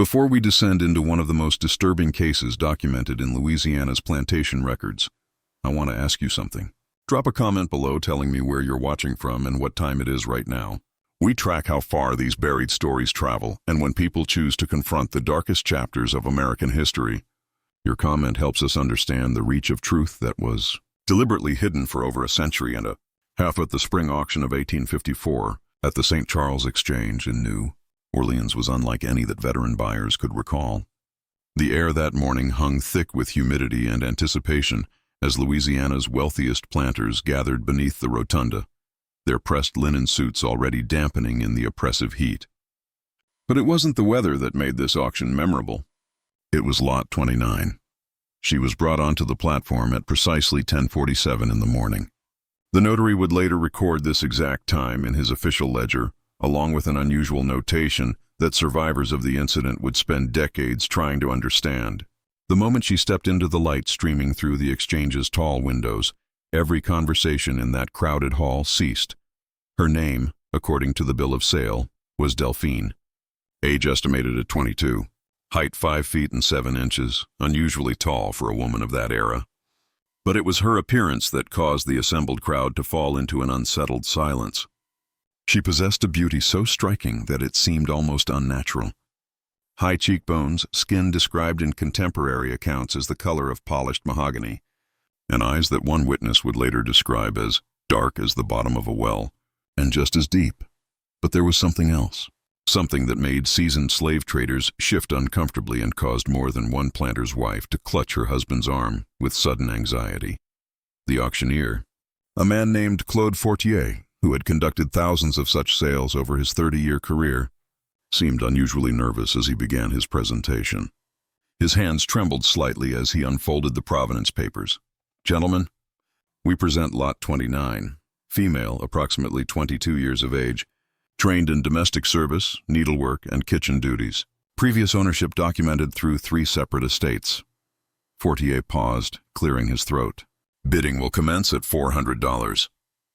Before we descend into one of the most disturbing cases documented in Louisiana's plantation records, I want to ask you something. Drop a comment below telling me where you're watching from and what time it is right now. We track how far these buried stories travel, and when people choose to confront the darkest chapters of American history, your comment helps us understand the reach of truth that was deliberately hidden for over a century and a half. At the spring auction of 1854 at the St. Charles Exchange in New Orleans was unlike any that veteran buyers could recall. The air that morning hung thick with humidity and anticipation as Louisiana's wealthiest planters gathered beneath the rotunda, their pressed linen suits already dampening in the oppressive heat. But it wasn't the weather that made this auction memorable. It was Lot 29. She was brought onto the platform at precisely 10:47 in the morning. The notary would later record this exact time in his official ledger, along with an unusual notation that survivors of the incident would spend decades trying to understand. The moment she stepped into the light streaming through the exchange's tall windows, every conversation in that crowded hall ceased. Her name, according to the bill of sale, was Delphine. Age estimated at 22. Height 5 feet and 7 inches, unusually tall for a woman of that era. But it was her appearance that caused the assembled crowd to fall into an unsettled silence. She possessed a beauty so striking that it seemed almost unnatural. High cheekbones, skin described in contemporary accounts as the color of polished mahogany, and eyes that one witness would later describe as dark as the bottom of a well, and just as deep. But there was something else, something that made seasoned slave traders shift uncomfortably and caused more than one planter's wife to clutch her husband's arm with sudden anxiety. The auctioneer, a man named Claude Fortier, who had conducted thousands of such sales over his 30-year career, seemed unusually nervous as he began his presentation. His hands trembled slightly as he unfolded the provenance papers. "Gentlemen, we present Lot 29, female, approximately 22 years of age, trained in domestic service, needlework, and kitchen duties. Previous ownership documented through 3 separate estates." Fortier paused, clearing his throat. "Bidding will commence at $400.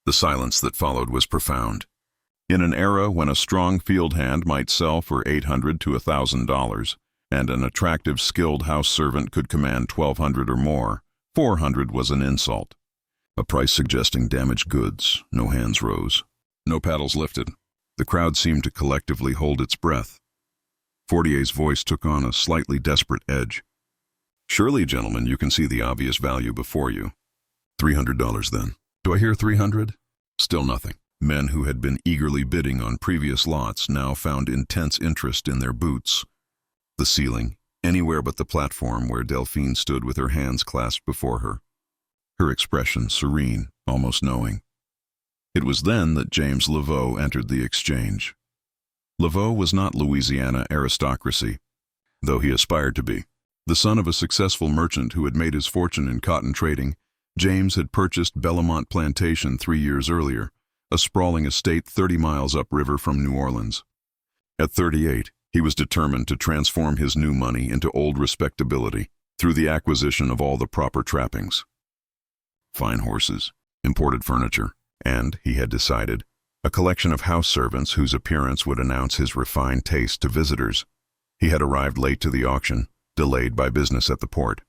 The silence that followed was profound. In an era when a strong field hand might sell for $800 to $1,000, and an attractive, skilled house servant could command $1,200 or more, $400 was an insult. A price suggesting damaged goods. No hands rose. No paddles lifted. The crowd seemed to collectively hold its breath. Fortier's voice took on a slightly desperate edge. "Surely, gentlemen, you can see the obvious value before you. $300 then. Do I hear 300? Still nothing. Men who had been eagerly bidding on previous lots now found intense interest in their boots. The ceiling, anywhere but the platform where Delphine stood with her hands clasped before her. Her expression serene, almost knowing. It was then that James Laveau entered the exchange. Laveau was not Louisiana aristocracy, though he aspired to be. The son of a successful merchant who had made his fortune in cotton trading, James had purchased Bellamont Plantation 3 years earlier, a sprawling estate 30 miles upriver from New Orleans. At 38, he was determined to transform his new money into old respectability through the acquisition of all the proper trappings. Fine horses, imported furniture, and, he had decided, a collection of house servants whose appearance would announce his refined taste to visitors. He had arrived late to the auction, delayed by business at the port.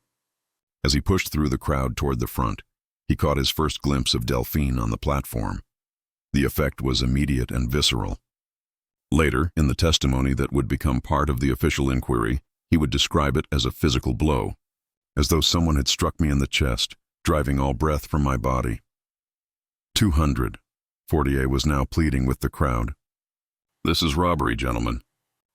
As he pushed through the crowd toward the front, he caught his first glimpse of Delphine on the platform. The effect was immediate and visceral. Later, in the testimony that would become part of the official inquiry, he would describe it as a physical blow, as though someone had struck me in the chest, driving all breath from my body. 200. Fortier was now pleading with the crowd. "This is robbery, gentlemen.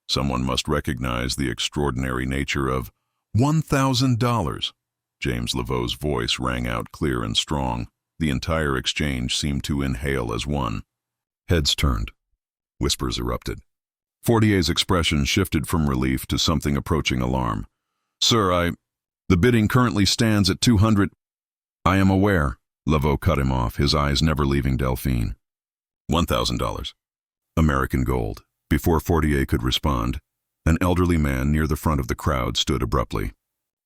Someone must recognize the extraordinary nature of $1,000. James Laveau's voice rang out clear and strong. The entire exchange seemed to inhale as one. Heads turned. Whispers erupted. Fortier's expression shifted from relief to something approaching alarm. "Sir, the bidding currently stands at 200. "I am aware," Laveau cut him off, his eyes never leaving Delphine. $1,000. American gold. Before Fortier could respond, an elderly man near the front of the crowd stood abruptly.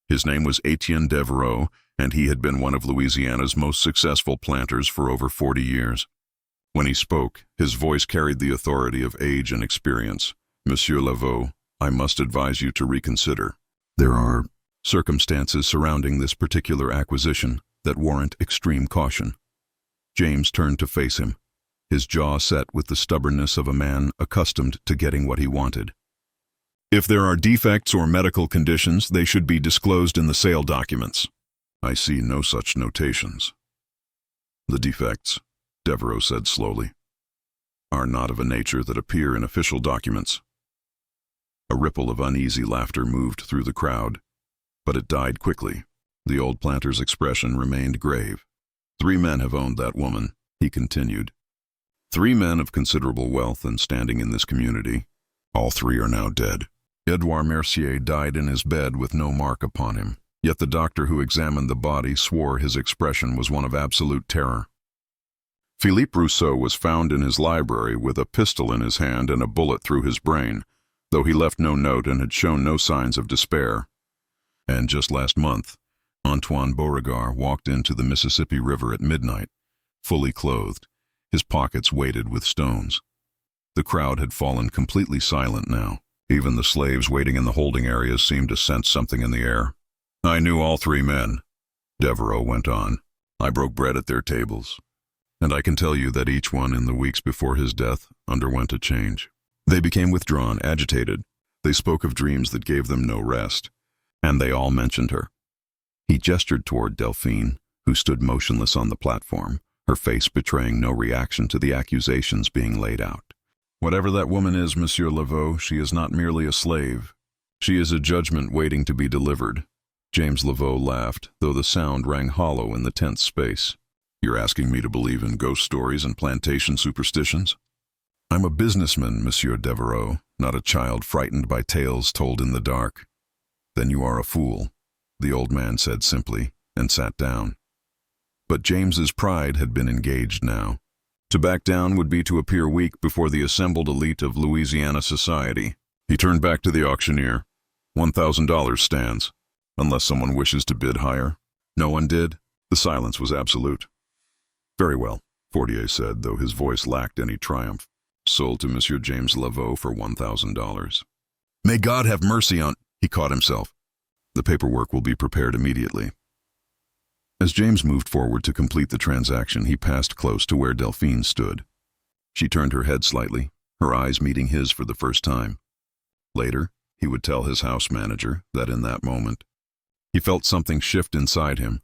His name was Etienne Devereaux, and he had been one of Louisiana's most successful planters for over 40 years. When he spoke, his voice carried the authority of age and experience. "Monsieur Laveau, I must advise you to reconsider. There are circumstances surrounding this particular acquisition that warrant extreme caution." James turned to face him, his jaw set with the stubbornness of a man accustomed to getting what he wanted. "If there are defects or medical conditions, they should be disclosed in the sale documents." "I see no such notations." "The defects," Devereaux said slowly, "are not of a nature that appear in official documents." A ripple of uneasy laughter moved through the crowd, but it died quickly. The old planter's expression remained grave. "3 men have owned that woman," he continued. 3 men of considerable wealth and standing in this community. All 3 are now dead. Edouard Mercier died in his bed with no mark upon him, yet the doctor who examined the body swore his expression was one of absolute terror. Philippe Rousseau was found in his library with a pistol in his hand and a bullet through his brain, though he left no note and had shown no signs of despair. And just last month, Antoine Beauregard walked into the Mississippi River at midnight, fully clothed, his pockets weighted with stones. The crowd had fallen completely silent now. Even the slaves waiting in the holding areas seemed to sense something in the air. "I knew all 3 men," Devereaux went on. "I broke bread at their tables. And I can tell you that each one in the weeks before his death underwent a change. They became withdrawn, agitated. They spoke of dreams that gave them no rest. And they all mentioned her." He gestured toward Delphine, who stood motionless on the platform, her face betraying no reaction to the accusations being laid out. "Whatever that woman is, Monsieur Laveau, she is not merely a slave. She is a judgment waiting to be delivered." James Laveau laughed, though the sound rang hollow in the tense space. "You're asking me to believe in ghost stories and plantation superstitions?" "I'm a businessman, Monsieur Devereaux, not a child frightened by tales told in the dark." "Then you are a fool," the old man said simply, and sat down. But James's pride had been engaged now. To back down would be to appear weak before the assembled elite of Louisiana society. He turned back to the auctioneer. $1,000 stands, unless someone wishes to bid higher. No one did. The silence was absolute. "Very well," Fortier said, though his voice lacked any triumph. "Sold to Monsieur James Laveau for $1,000. "May God have mercy on—" He caught himself. "The paperwork will be prepared immediately." As James moved forward to complete the transaction, he passed close to where Delphine stood. She turned her head slightly, her eyes meeting his for the first time. Later, he would tell his house manager that in that moment, he felt something shift inside him,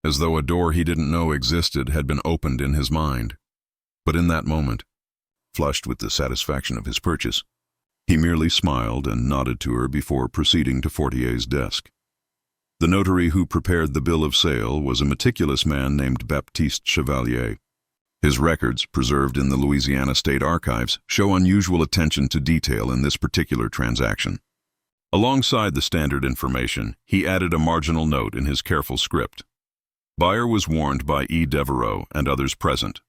as though a door he didn't know existed had been opened in his mind. But in that moment, flushed with the satisfaction of his purchase, he merely smiled and nodded to her before proceeding to Fortier's desk. The notary who prepared the bill of sale was a meticulous man named Baptiste Chevalier. His records, preserved in the Louisiana State Archives, show unusual attention to detail in this particular transaction. Alongside the standard information, he added a marginal note in his careful script. Buyer was warned by E. Devereaux and others present.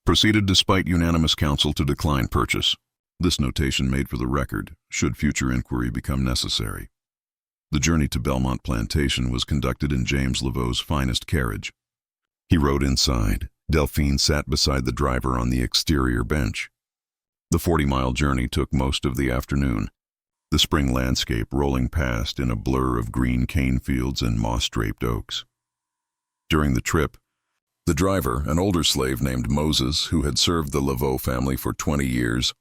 Proceeded despite unanimous counsel to decline purchase. This notation made for the record, should future inquiry become necessary. The journey to Belmont Plantation was conducted in James Laveau's finest carriage. He rode inside. Delphine sat beside the driver on the exterior bench. The 40-mile journey took most of the afternoon, the spring landscape rolling past in a blur of green cane fields and moss-draped oaks. During the trip, the driver, an older slave named Moses, who had served the Laveau family for 20 years,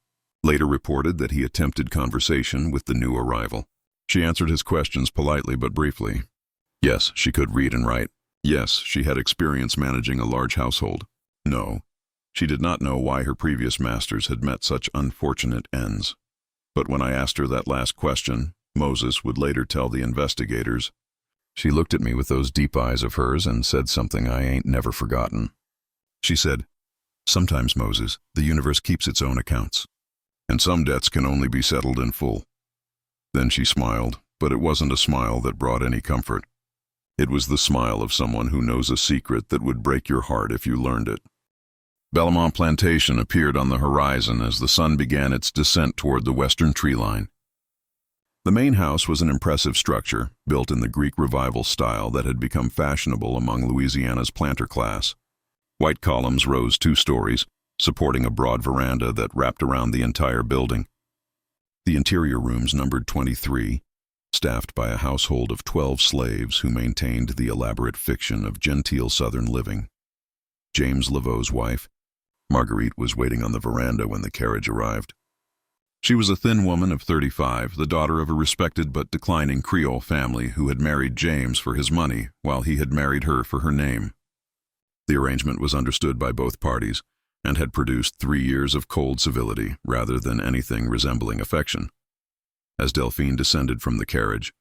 later reported that he attempted conversation with the new arrival. She answered his questions politely but briefly. Yes, she could read and write. Yes, she had experience managing a large household. No, she did not know why her previous masters had met such unfortunate ends. But when I asked her that last question, Moses would later tell the investigators, she looked at me with those deep eyes of hers and said something I ain't never forgotten. She said, "Sometimes, Moses, the universe keeps its own accounts, and some debts can only be settled in full." Then she smiled, but it wasn't a smile that brought any comfort. It was the smile of someone who knows a secret that would break your heart if you learned it. Belmont Plantation appeared on the horizon as the sun began its descent toward the western tree line. The main house was an impressive structure, built in the Greek Revival style that had become fashionable among Louisiana's planter class. White columns rose 2 stories, supporting a broad veranda that wrapped around the entire building. The interior rooms numbered 23, staffed by a household of 12 slaves who maintained the elaborate fiction of genteel southern living. James Laveau's wife, Marguerite, was waiting on the veranda when the carriage arrived. She was a thin woman of 35, the daughter of a respected but declining Creole family who had married James for his money while he had married her for her name. The arrangement was understood by both parties and had produced 3 years of cold civility rather than anything resembling affection. As Delphine descended from the carriage,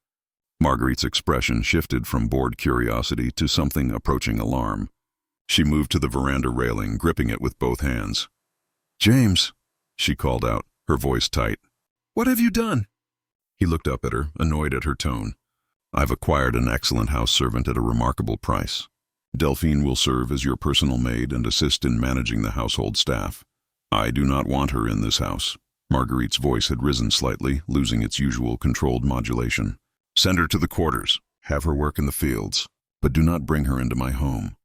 Marguerite's expression shifted from bored curiosity to something approaching alarm. She moved to the veranda railing, gripping it with both hands. "James," she called out, her voice tight. "What have you done?" He looked up at her, annoyed at her tone. "I've acquired an excellent house servant at a remarkable price. Delphine will serve as your personal maid and assist in managing the household staff. I do not want her in this house." Marguerite's voice had risen slightly, losing its usual controlled modulation. "Send her to the quarters. Have her work in the fields. But do not bring her into my home."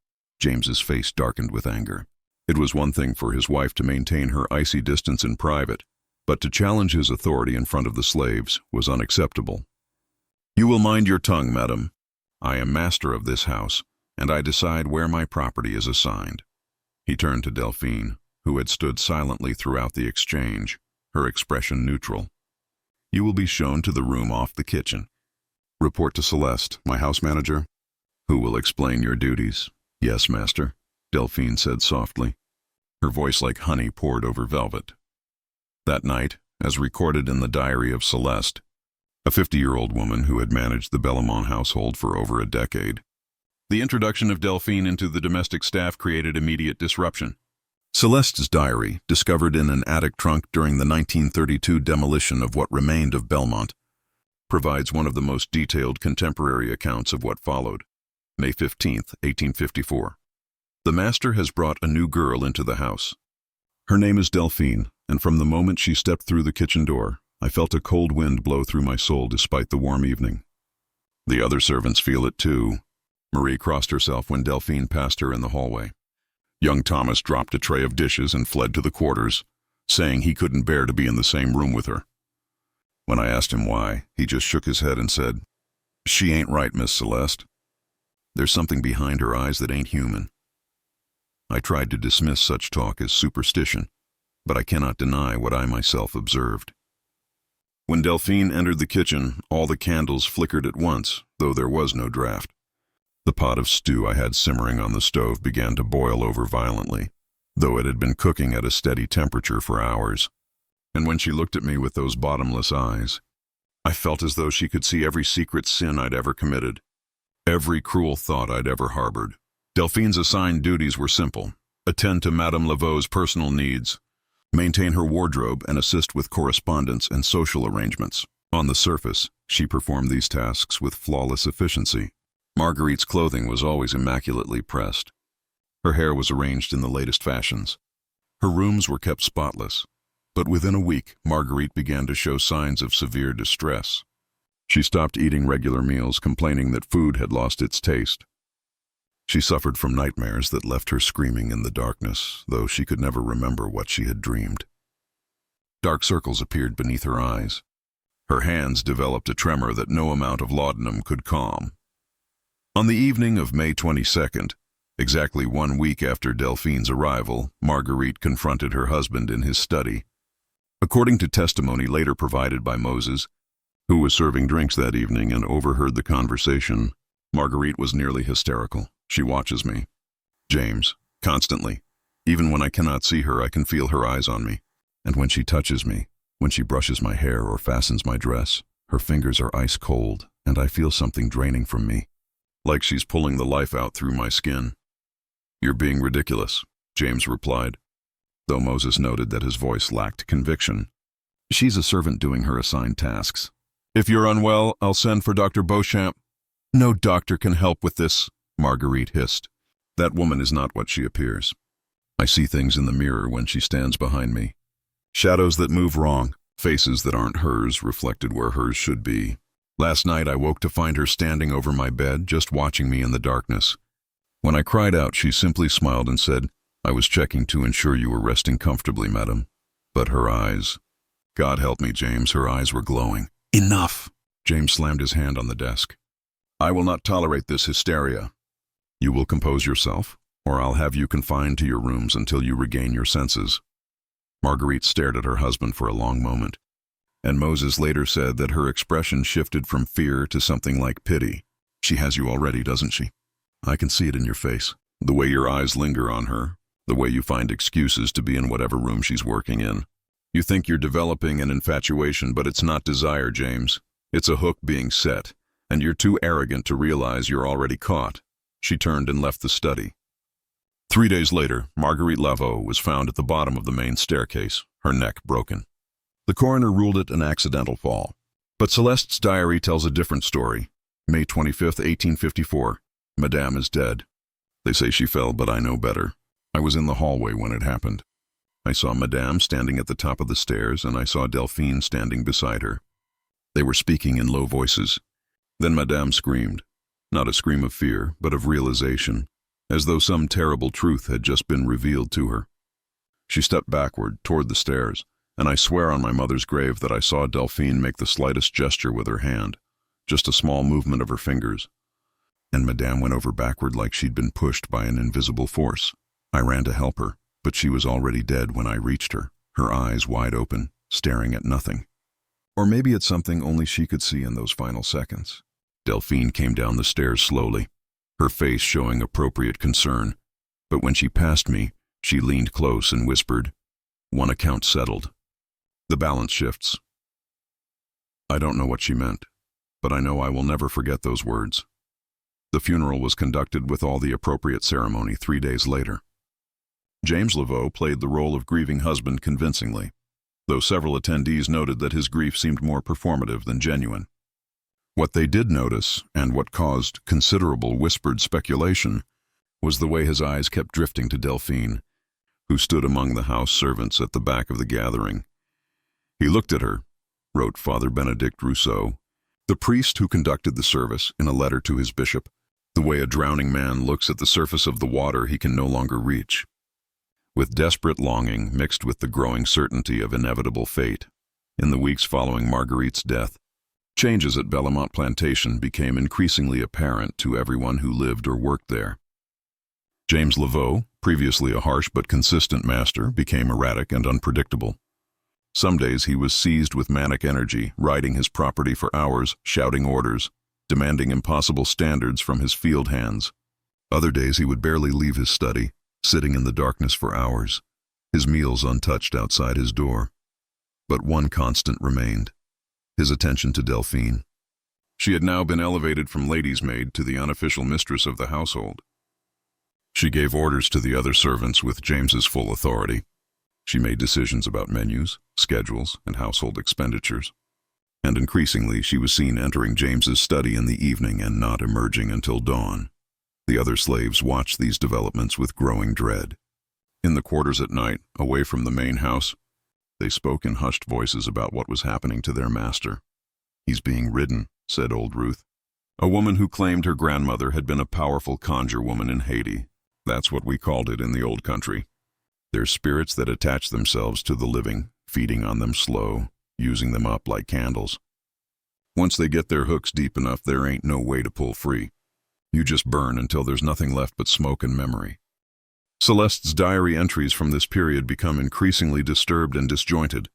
James's face darkened with anger. It was one thing for his wife to maintain her icy distance in private, but to challenge his authority in front of the slaves was unacceptable. "You will mind your tongue, madam. I am master of this house, and I decide where my property is assigned." He turned to Delphine, who had stood silently throughout the exchange, her expression neutral. "You will be shown to the room off the kitchen. Report to Celeste, my house manager, who will explain your duties." "Yes, master," Delphine said softly. Her voice like honey poured over velvet. That night, as recorded in the diary of Celeste, a 50-year-old woman who had managed the Bellamont household for over a decade, the introduction of Delphine into the domestic staff created immediate disruption. Celeste's diary, discovered in an attic trunk during the 1932 demolition of what remained of Belmont, provides one of the most detailed contemporary accounts of what followed. May 15, 1854. "The master has brought a new girl into the house. Her name is Delphine, and from the moment she stepped through the kitchen door, I felt a cold wind blow through my soul despite the warm evening. The other servants feel it too." Marie crossed herself when Delphine passed her in the hallway. Young Thomas dropped a tray of dishes and fled to the quarters, saying he couldn't bear to be in the same room with her. When I asked him why, he just shook his head and said, "She ain't right, Miss Celeste. There's something behind her eyes that ain't human." I tried to dismiss such talk as superstition, but I cannot deny what I myself observed. When Delphine entered the kitchen, all the candles flickered at once, though there was no draught. The pot of stew I had simmering on the stove began to boil over violently, though it had been cooking at a steady temperature for hours. And when she looked at me with those bottomless eyes, I felt as though she could see every secret sin I'd ever committed, every cruel thought I'd ever harbored. Delphine's assigned duties were simple: attend to Madame Laveau's personal needs, maintain her wardrobe, and assist with correspondence and social arrangements. On the surface, she performed these tasks with flawless efficiency. Marguerite's clothing was always immaculately pressed. Her hair was arranged in the latest fashions. Her rooms were kept spotless. But within a week, Marguerite began to show signs of severe distress. She stopped eating regular meals, complaining that food had lost its taste. She suffered from nightmares that left her screaming in the darkness, though she could never remember what she had dreamed. Dark circles appeared beneath her eyes. Her hands developed a tremor that no amount of laudanum could calm. On the evening of May 22nd, exactly 1 week after Delphine's arrival, Marguerite confronted her husband in his study. According to testimony later provided by Moses, who was serving drinks that evening and overheard the conversation, Marguerite was nearly hysterical. "She watches me, James, constantly. Even when I cannot see her, I can feel her eyes on me. And when she touches me, when she brushes my hair or fastens my dress, her fingers are ice cold, and I feel something draining from me, like she's pulling the life out through my skin." "You're being ridiculous," James replied, though Moses noted that his voice lacked conviction. "She's a servant doing her assigned tasks. If you're unwell, I'll send for Dr. Beauchamp." "No doctor can help with this," Marguerite hissed. "That woman is not what she appears. I see things in the mirror when she stands behind me. Shadows that move wrong, faces that aren't hers reflected where hers should be. Last night I woke to find her standing over my bed, just watching me in the darkness. When I cried out, she simply smiled and said, 'I was checking to ensure you were resting comfortably, madam.' But her eyes, God help me, James. Her eyes were glowing. Enough! James slammed his hand on the desk. I will not tolerate this hysteria. You will compose yourself, or I'll have you confined to your rooms until you regain your senses. Marguerite stared at her husband for a long moment, and Moses later said that her expression shifted from fear to something like pity. She has you already, doesn't she? I can see it in your face. The way your eyes linger on her, the way you find excuses to be in whatever room she's working in. You think you're developing an infatuation, but it's not desire, James. It's a hook being set, and you're too arrogant to realize you're already caught. She turned and left the study. 3 days later, Marguerite Laveau was found at the bottom of the main staircase, her neck broken. The coroner ruled it an accidental fall. But Celeste's diary tells a different story. May 25th, 1854. Madame is dead. They say she fell, but I know better. I was in the hallway when it happened. I saw Madame standing at the top of the stairs, and I saw Delphine standing beside her. They were speaking in low voices. Then Madame screamed. Not a scream of fear, but of realization, as though some terrible truth had just been revealed to her. She stepped backward, toward the stairs, and I swear on my mother's grave that I saw Delphine make the slightest gesture with her hand, just a small movement of her fingers. And Madame went over backward like she'd been pushed by an invisible force. I ran to help her, but she was already dead when I reached her, her eyes wide open, staring at nothing. Or maybe it's something only she could see in those final seconds. Delphine came down the stairs slowly, her face showing appropriate concern, but when she passed me, she leaned close and whispered, "One account settled. The balance shifts." I don't know what she meant, but I know I will never forget those words. The funeral was conducted with all the appropriate ceremony 3 days later. James Laveau played the role of grieving husband convincingly, though several attendees noted that his grief seemed more performative than genuine. What they did notice, and what caused considerable whispered speculation, was the way his eyes kept drifting to Delphine, who stood among the house servants at the back of the gathering. He looked at her, wrote Father Benedict Rousseau, the priest who conducted the service, in a letter to his bishop, the way a drowning man looks at the surface of the water he can no longer reach. With desperate longing mixed with the growing certainty of inevitable fate, in the weeks following Marguerite's death, changes at Belmont Plantation became increasingly apparent to everyone who lived or worked there. James Laveau, previously a harsh but consistent master, became erratic and unpredictable. Some days he was seized with manic energy, riding his property for hours, shouting orders, demanding impossible standards from his field hands. Other days he would barely leave his study, sitting in the darkness for hours, his meals untouched outside his door. But one constant remained, his attention to Delphine. She had now been elevated from lady's maid to the unofficial mistress of the household. She gave orders to the other servants with James's full authority. She made decisions about menus, schedules, and household expenditures. And increasingly she was seen entering James's study in the evening and not emerging until dawn. The other slaves watched these developments with growing dread. In the quarters at night, away from the main house, they spoke in hushed voices about what was happening to their master. "He's being ridden," said old Ruth, a woman who claimed her grandmother had been a powerful conjure woman in Haiti. That's what we called it in the old country. They're spirits that attach themselves to the living, feeding on them slow, using them up like candles. Once they get their hooks deep enough, there ain't no way to pull free. You just burn until there's nothing left but smoke and memory. Celeste's diary entries from this period become increasingly disturbed and disjointed,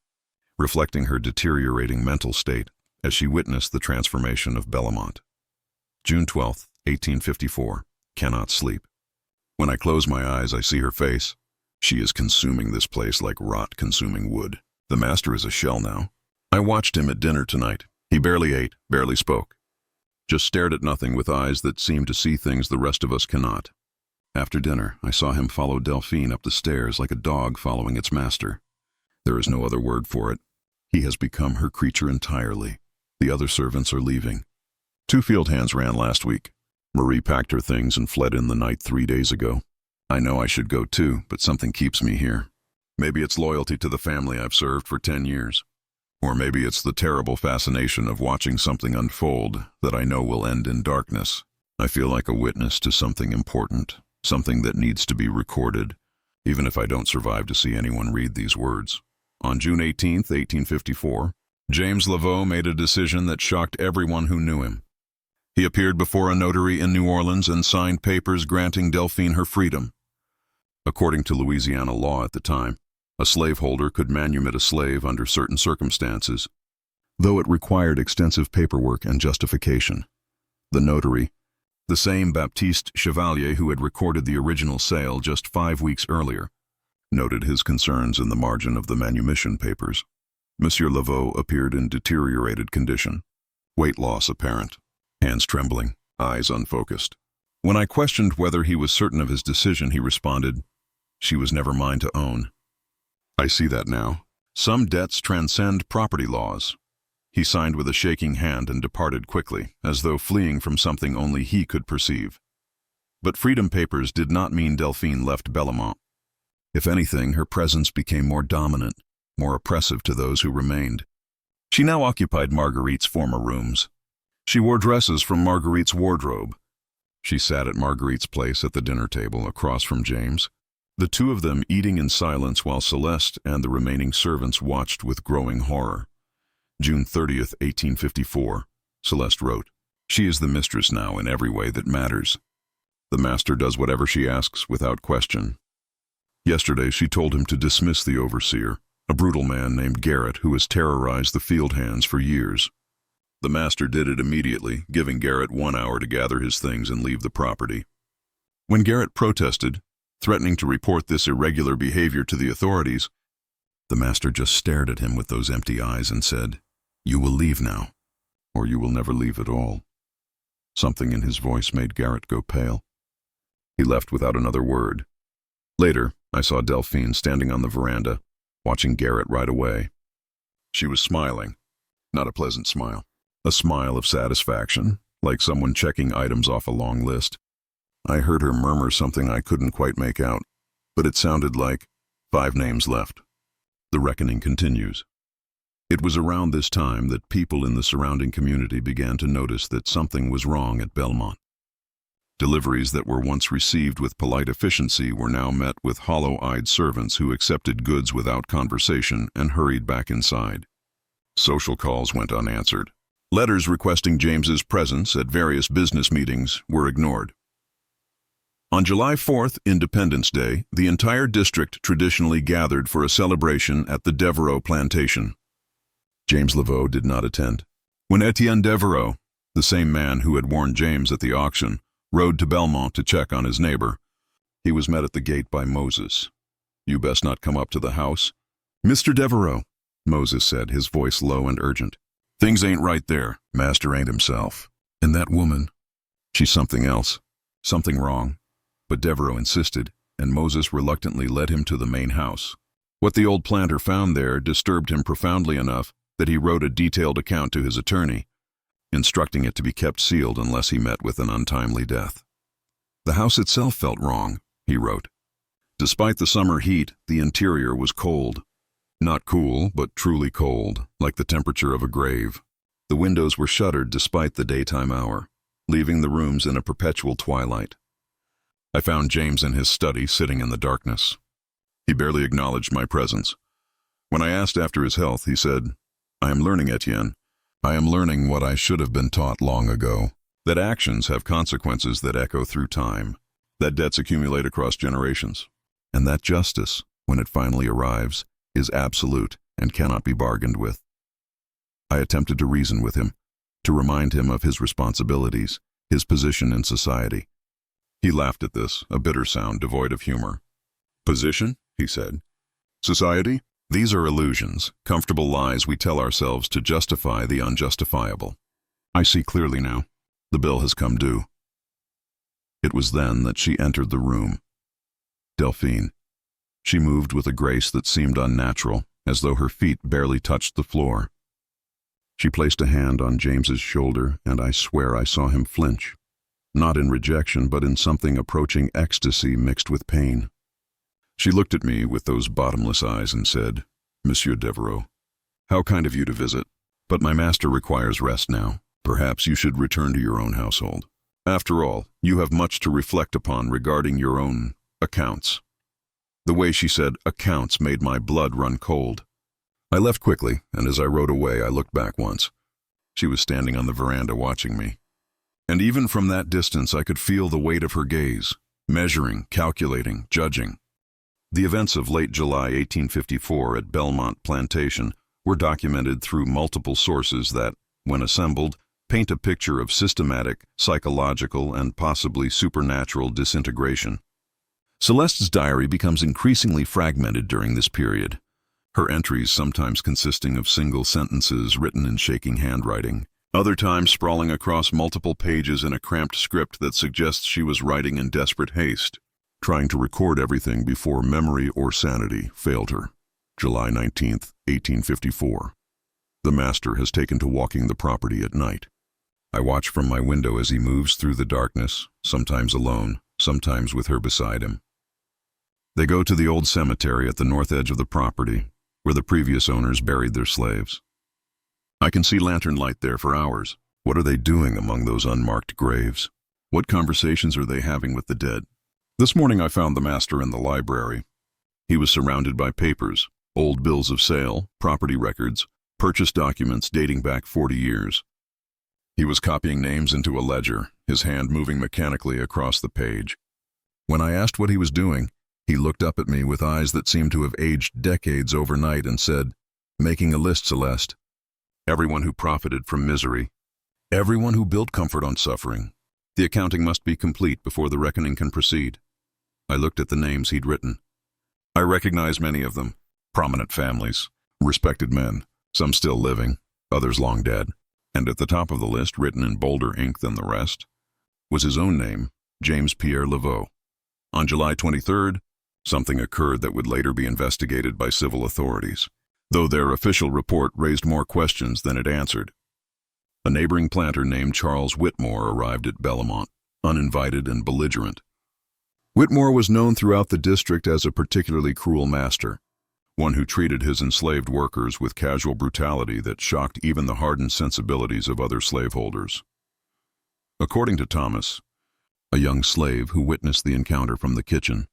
reflecting her deteriorating mental state as she witnessed the transformation of Belmont. June 12, 1854. Cannot sleep. When I close my eyes, I see her face. She is consuming this place like rot consuming wood. The master is a shell now. I watched him at dinner tonight. He barely ate, barely spoke. Just stared at nothing with eyes that seemed to see things the rest of us cannot. After dinner, I saw him follow Delphine up the stairs like a dog following its master. There is no other word for it. He has become her creature entirely. The other servants are leaving. 2 field hands ran last week. Marie packed her things and fled in the night 3 days ago. I know I should go too, but something keeps me here. Maybe it's loyalty to the family I've served for 10 years. Or maybe it's the terrible fascination of watching something unfold that I know will end in darkness. I feel like a witness to something important, something that needs to be recorded, even if I don't survive to see anyone read these words. On June 18, 1854, James Laveau made a decision that shocked everyone who knew him. He appeared before a notary in New Orleans and signed papers granting Delphine her freedom. According to Louisiana law at the time, a slaveholder could manumit a slave under certain circumstances, though it required extensive paperwork and justification. The notary, the same Baptiste Chevalier who had recorded the original sale just 5 weeks earlier, noted his concerns in the margin of the manumission papers. Monsieur Laveau appeared in deteriorated condition, weight loss apparent, hands trembling, eyes unfocused. When I questioned whether he was certain of his decision, he responded, "She was never mine to own." I see that now. Some debts transcend property laws. He signed with a shaking hand and departed quickly, as though fleeing from something only he could perceive. But freedom papers did not mean Delphine left Belmont. If anything, her presence became more dominant, more oppressive to those who remained. She now occupied Marguerite's former rooms. She wore dresses from Marguerite's wardrobe. She sat at Marguerite's place at the dinner table across from James, the two of them eating in silence while Celeste and the remaining servants watched with growing horror. June 30th, 1854, Celeste wrote, "She is the mistress now in every way that matters. The master does whatever she asks without question. Yesterday she told him to dismiss the overseer, a brutal man named Garrett who has terrorized the field hands for years. The master did it immediately, giving Garrett 1 hour to gather his things and leave the property. When Garrett protested, threatening to report this irregular behavior to the authorities, the master just stared at him with those empty eyes and said, 'You will leave now, or you will never leave at all.' Something in his voice made Garrett go pale. He left without another word. Later, I saw Delphine standing on the veranda, watching Garrett ride away. She was smiling, not a pleasant smile, a smile of satisfaction, like someone checking items off a long list. I heard her murmur something I couldn't quite make out, but it sounded like 5 names left. The reckoning continues. It was around this time that people in the surrounding community began to notice that something was wrong at Belmont. Deliveries that were once received with polite efficiency were now met with hollow-eyed servants who accepted goods without conversation and hurried back inside. Social calls went unanswered. Letters requesting James's presence at various business meetings were ignored. On July 4th, Independence Day, the entire district traditionally gathered for a celebration at the Devereaux Plantation. James Laveau did not attend. When Etienne Devereaux, the same man who had warned James at the auction, rode to Belmont to check on his neighbor, he was met at the gate by Moses. "You best not come up to the house." "Mr. Devereaux," Moses said, his voice low and urgent. "Things ain't right there. Master ain't himself. And that woman, she's something else, something wrong." But Devereaux insisted, and Moses reluctantly led him to the main house. What the old planter found there disturbed him profoundly enough that he wrote a detailed account to his attorney, instructing it to be kept sealed unless he met with an untimely death. The house itself felt wrong, he wrote. Despite the summer heat, the interior was cold. Not cool, but truly cold, like the temperature of a grave. The windows were shuttered despite the daytime hour, leaving the rooms in a perpetual twilight. I found James in his study, sitting in the darkness. He barely acknowledged my presence. When I asked after his health, he said, "I am learning, Etienne. I am learning what I should have been taught long ago, that actions have consequences that echo through time, that debts accumulate across generations, and that justice, when it finally arrives, is absolute and cannot be bargained with." I attempted to reason with him, to remind him of his responsibilities, his position in society. He laughed at this, a bitter sound devoid of humor. "Position?" he said. "Society? These are illusions, comfortable lies we tell ourselves to justify the unjustifiable. I see clearly now. The bill has come due." It was then that she entered the room. Delphine. She moved with a grace that seemed unnatural, as though her feet barely touched the floor. She placed a hand on James's shoulder, and I swear I saw him flinch. Not in rejection, but in something approaching ecstasy mixed with pain. She looked at me with those bottomless eyes and said, "Monsieur Devereaux, how kind of you to visit, but my master requires rest now. Perhaps you should return to your own household. After all, you have much to reflect upon regarding your own accounts." The way she said accounts made my blood run cold. I left quickly, and as I rode away, I looked back once. She was standing on the veranda watching me. And even from that distance, I could feel the weight of her gaze, measuring, calculating, judging. The events of late July 1854 at Belmont Plantation were documented through multiple sources that, when assembled, paint a picture of systematic, psychological, and possibly supernatural disintegration. Celeste's diary becomes increasingly fragmented during this period, her entries sometimes consisting of single sentences written in shaking handwriting, other times sprawling across multiple pages in a cramped script that suggests she was writing in desperate haste, trying to record everything before memory or sanity failed her. July 19th, 1854. The master has taken to walking the property at night. I watch from my window as he moves through the darkness, sometimes alone, sometimes with her beside him. They go to the old cemetery at the north edge of the property, where the previous owners buried their slaves. I can see lantern light there for hours. What are they doing among those unmarked graves? What conversations are they having with the dead? This morning I found the master in the library. He was surrounded by papers, old bills of sale, property records, purchase documents dating back 40 years. He was copying names into a ledger, his hand moving mechanically across the page. When I asked what he was doing, he looked up at me with eyes that seemed to have aged decades overnight and said, "Making a list, Celeste. Everyone who profited from misery. Everyone who built comfort on suffering. The accounting must be complete before the reckoning can proceed." I looked at the names he'd written. I recognized many of them. Prominent families, respected men, some still living, others long dead. And at the top of the list, written in bolder ink than the rest, was his own name, James Pierre Laveau. On July 23rd, something occurred that would later be investigated by civil authorities, though their official report raised more questions than it answered. A neighboring planter named Charles Whitmore arrived at Belmont, uninvited and belligerent. Whitmore was known throughout the district as a particularly cruel master, one who treated his enslaved workers with casual brutality that shocked even the hardened sensibilities of other slaveholders. According to Thomas, a young slave who witnessed the encounter from the kitchen,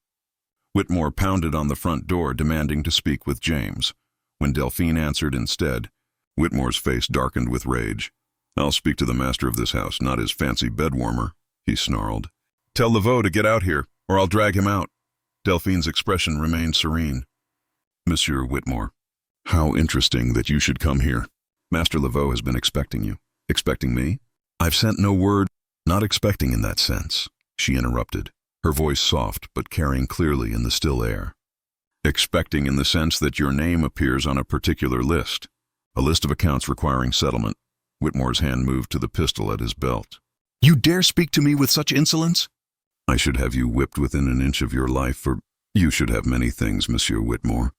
Whitmore pounded on the front door demanding to speak with James. When Delphine answered instead, Whitmore's face darkened with rage. "I'll speak to the master of this house, not his fancy bed warmer," he snarled. "Tell Laveau to get out here, or I'll drag him out." Delphine's expression remained serene. "Monsieur Whitmore, how interesting that you should come here. Master Laveau has been expecting you." "Expecting me? I've sent no word." "Not expecting in that sense," she interrupted, her voice soft but carrying clearly in the still air. "Expecting in the sense that your name appears on a particular list, a list of accounts requiring settlement." Whitmore's hand moved to the pistol at his belt. "You dare speak to me with such insolence?" "I should have you whipped within an inch of your life for—" "You should have many things, Monsieur Whitmore.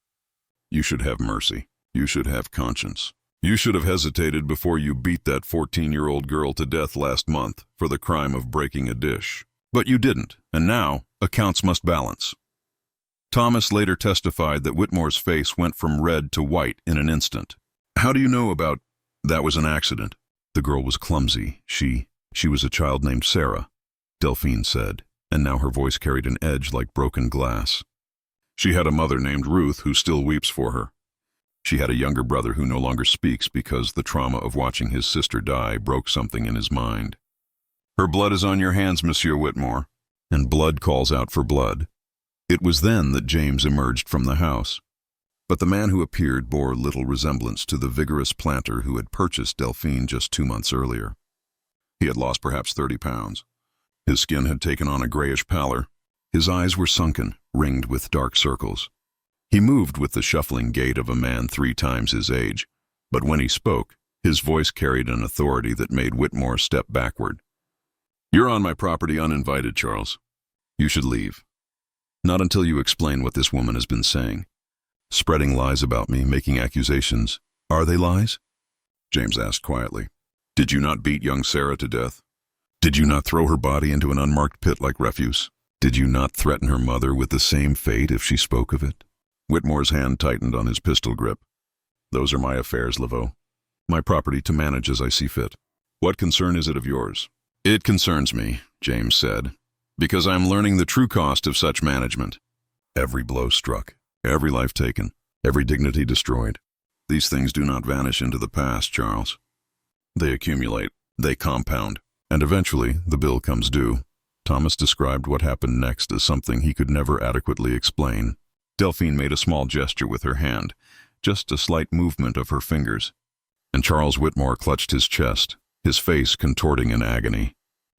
You should have mercy. You should have conscience. You should have hesitated before you beat that 14-year-old girl to death last month for the crime of breaking a dish. But you didn't, and now accounts must balance." Thomas later testified that Whitmore's face went from red to white in an instant. "How do you know about—" "That was an accident. The girl was clumsy. She was a child named Sarah," Delphine said, and now her voice carried an edge like broken glass. "She had a mother named Ruth who still weeps for her. She had a younger brother who no longer speaks because the trauma of watching his sister die broke something in his mind. Her blood is on your hands, Monsieur Whitmore, and blood calls out for blood." It was then that James emerged from the house. But the man who appeared bore little resemblance to the vigorous planter who had purchased Delphine just 2 months earlier. He had lost perhaps 30 pounds. His skin had taken on a grayish pallor. His eyes were sunken, ringed with dark circles. He moved with the shuffling gait of a man 3 times his age, but when he spoke, his voice carried an authority that made Whitmore step backward. "You're on my property uninvited, Charles. You should leave. Not until you explain what this woman has been saying. Spreading lies about me, making accusations. Are they lies?" James asked quietly. "Did you not beat young Sarah to death? Did you not throw her body into an unmarked pit like refuse? Did you not threaten her mother with the same fate if she spoke of it?" Whitmore's hand tightened on his pistol grip. "Those are my affairs, Laveau. My property to manage as I see fit. What concern is it of yours?" "It concerns me," James said, "because I am learning the true cost of such management. Every blow struck, every life taken, every dignity destroyed. These things do not vanish into the past, Charles. They accumulate, they compound, and eventually the bill comes due. Thomas described what happened next as something he could never adequately explain. Delphine made a small gesture with her hand, just a slight movement of her fingers, and Charles Whitmore clutched his chest, his face contorting in agony.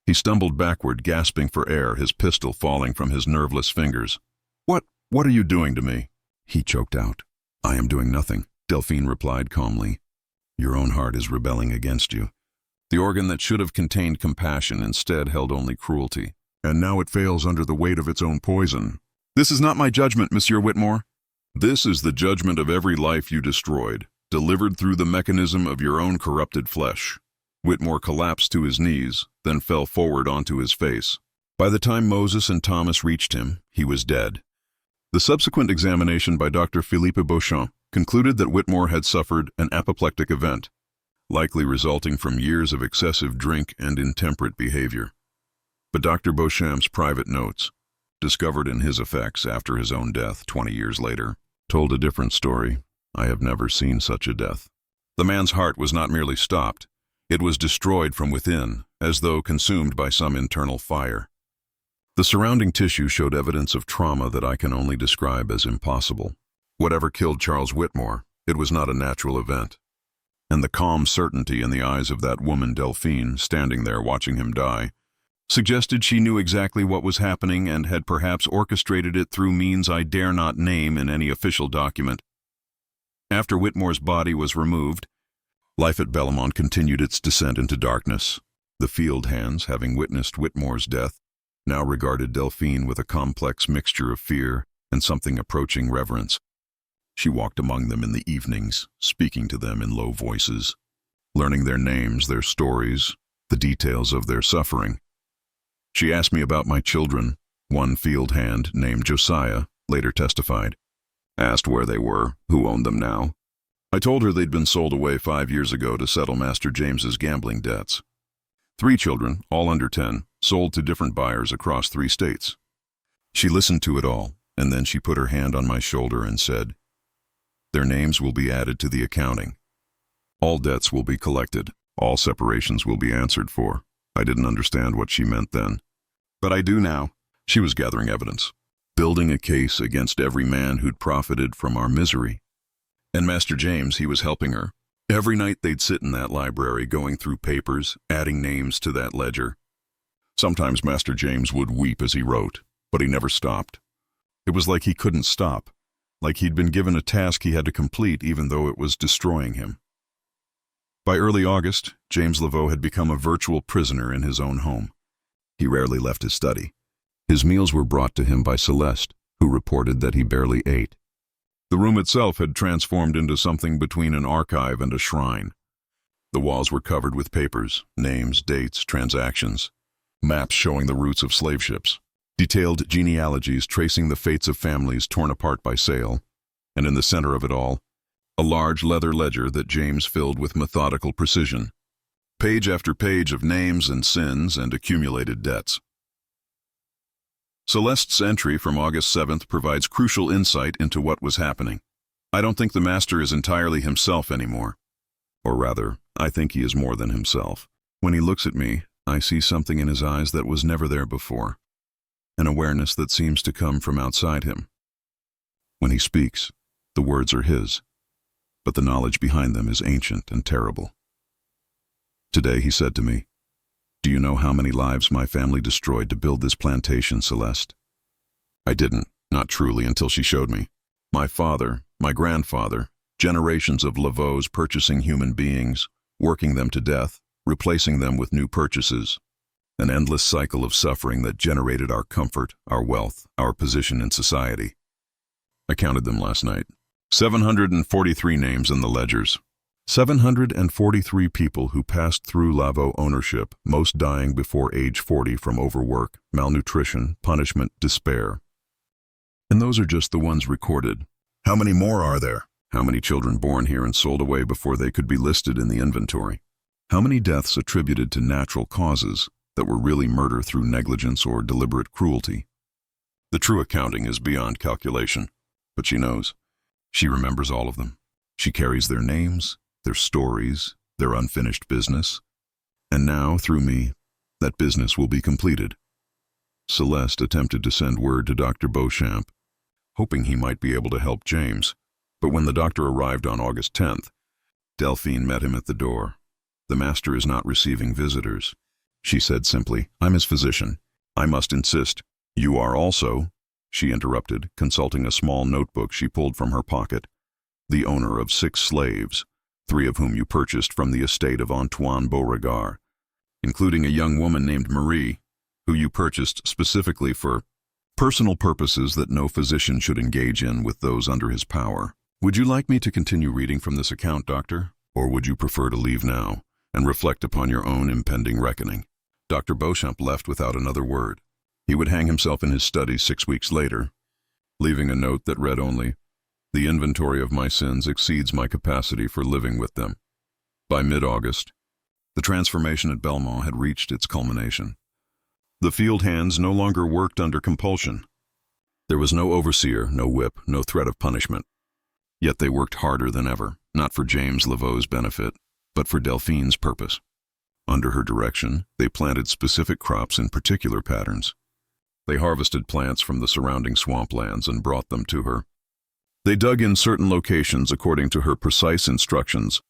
He stumbled backward, gasping for air, his pistol falling from his nerveless fingers. What are you doing to me?" he choked out. "I am doing nothing," Delphine replied calmly. "Your own heart is rebelling against you. The organ that should have contained compassion instead held only cruelty, and now it fails under the weight of its own poison. This is not my judgment, Monsieur Whitmore. This is the judgment of every life you destroyed, delivered through the mechanism of your own corrupted flesh." Whitmore collapsed to his knees, then fell forward onto his face. By the time Moses and Thomas reached him, he was dead. The subsequent examination by Dr. Philippe Beauchamp concluded that Whitmore had suffered an apoplectic event, likely resulting from years of excessive drink and intemperate behavior. But Dr. Beauchamp's private notes, discovered in his effects after his own death 20 years later, told a different story. I have never seen such a death. The man's heart was not merely stopped, it was destroyed from within, as though consumed by some internal fire. The surrounding tissue showed evidence of trauma that I can only describe as impossible. Whatever killed Charles Whitmore, it was not a natural event. And the calm certainty in the eyes of that woman Delphine, standing there watching him die, suggested she knew exactly what was happening and had perhaps orchestrated it through means I dare not name in any official document. After Whitmore's body was removed, life at Belmont continued its descent into darkness. The field hands, having witnessed Whitmore's death, now regarded Delphine with a complex mixture of fear and something approaching reverence. She walked among them in the evenings, speaking to them in low voices, learning their names, their stories, the details of their suffering. She asked me about my children. One field hand, named Josiah, later testified. Asked where they were, who owned them now. I told her they'd been sold away 5 years ago to settle Master James's gambling debts. 3 children, all under 10, sold to different buyers across 3 states. She listened to it all, and then she put her hand on my shoulder and said, "Their names will be added to the accounting. All debts will be collected. All separations will be answered for." I didn't understand what she meant then, but I do now. She was gathering evidence, building a case against every man who'd profited from our misery. And Master James, he was helping her. Every night they'd sit in that library going through papers, adding names to that ledger. Sometimes Master James would weep as he wrote, but he never stopped. It was like he couldn't stop, like he'd been given a task he had to complete even though it was destroying him. By early August, James Laveau had become a virtual prisoner in his own home. He rarely left his study. His meals were brought to him by Celeste, who reported that he barely ate. The room itself had transformed into something between an archive and a shrine. The walls were covered with papers, names, dates, transactions, maps showing the routes of slave ships, detailed genealogies tracing the fates of families torn apart by sale, and in the center of it all, a large leather ledger that James filled with methodical precision, page after page of names and sins and accumulated debts. Celeste's entry from August 7th provides crucial insight into what was happening. I don't think the master is entirely himself anymore. Or rather, I think he is more than himself. When he looks at me, I see something in his eyes that was never there before, an awareness that seems to come from outside him. When he speaks, the words are his, but the knowledge behind them is ancient and terrible. Today he said to me, "Do you know how many lives my family destroyed to build this plantation, Celeste?" I didn't, not truly, until she showed me. My father, my grandfather, generations of Laveaus purchasing human beings, working them to death, replacing them with new purchases. An endless cycle of suffering that generated our comfort, our wealth, our position in society. I counted them last night. 743 names in the ledgers. 743 people who passed through Laveau ownership, most dying before age 40 from overwork, malnutrition, punishment, despair. And those are just the ones recorded. How many more are there? How many children born here and sold away before they could be listed in the inventory? How many deaths attributed to natural causes that were really murder through negligence or deliberate cruelty? The true accounting is beyond calculation, but she knows. She remembers all of them. She carries their names, their stories, their unfinished business. And now, through me, that business will be completed. Celeste attempted to send word to Dr. Beauchamp, hoping he might be able to help James. But when the doctor arrived on August 10th, Delphine met him at the door. "The master is not receiving visitors," she said simply. "I'm his physician. I must insist." "You are also," she interrupted, consulting a small notebook she pulled from her pocket, "the owner of 6 slaves, 3 of whom you purchased from the estate of Antoine Beauregard, including a young woman named Marie, who you purchased specifically for personal purposes that no physician should engage in with those under his power. Would you like me to continue reading from this account, Doctor? Or would you prefer to leave now and reflect upon your own impending reckoning?" Dr. Beauchamp left without another word. He would hang himself in his study 6 weeks later, leaving a note that read only, "The inventory of my sins exceeds my capacity for living with them." By mid-August, the transformation at Belmont had reached its culmination. The field hands no longer worked under compulsion. There was no overseer, no whip, no threat of punishment. Yet they worked harder than ever, not for James Laveau's benefit, but for Delphine's purpose. Under her direction, they planted specific crops in particular patterns. They harvested plants from the surrounding swamplands and brought them to her. They dug in certain locations according to her precise instructions,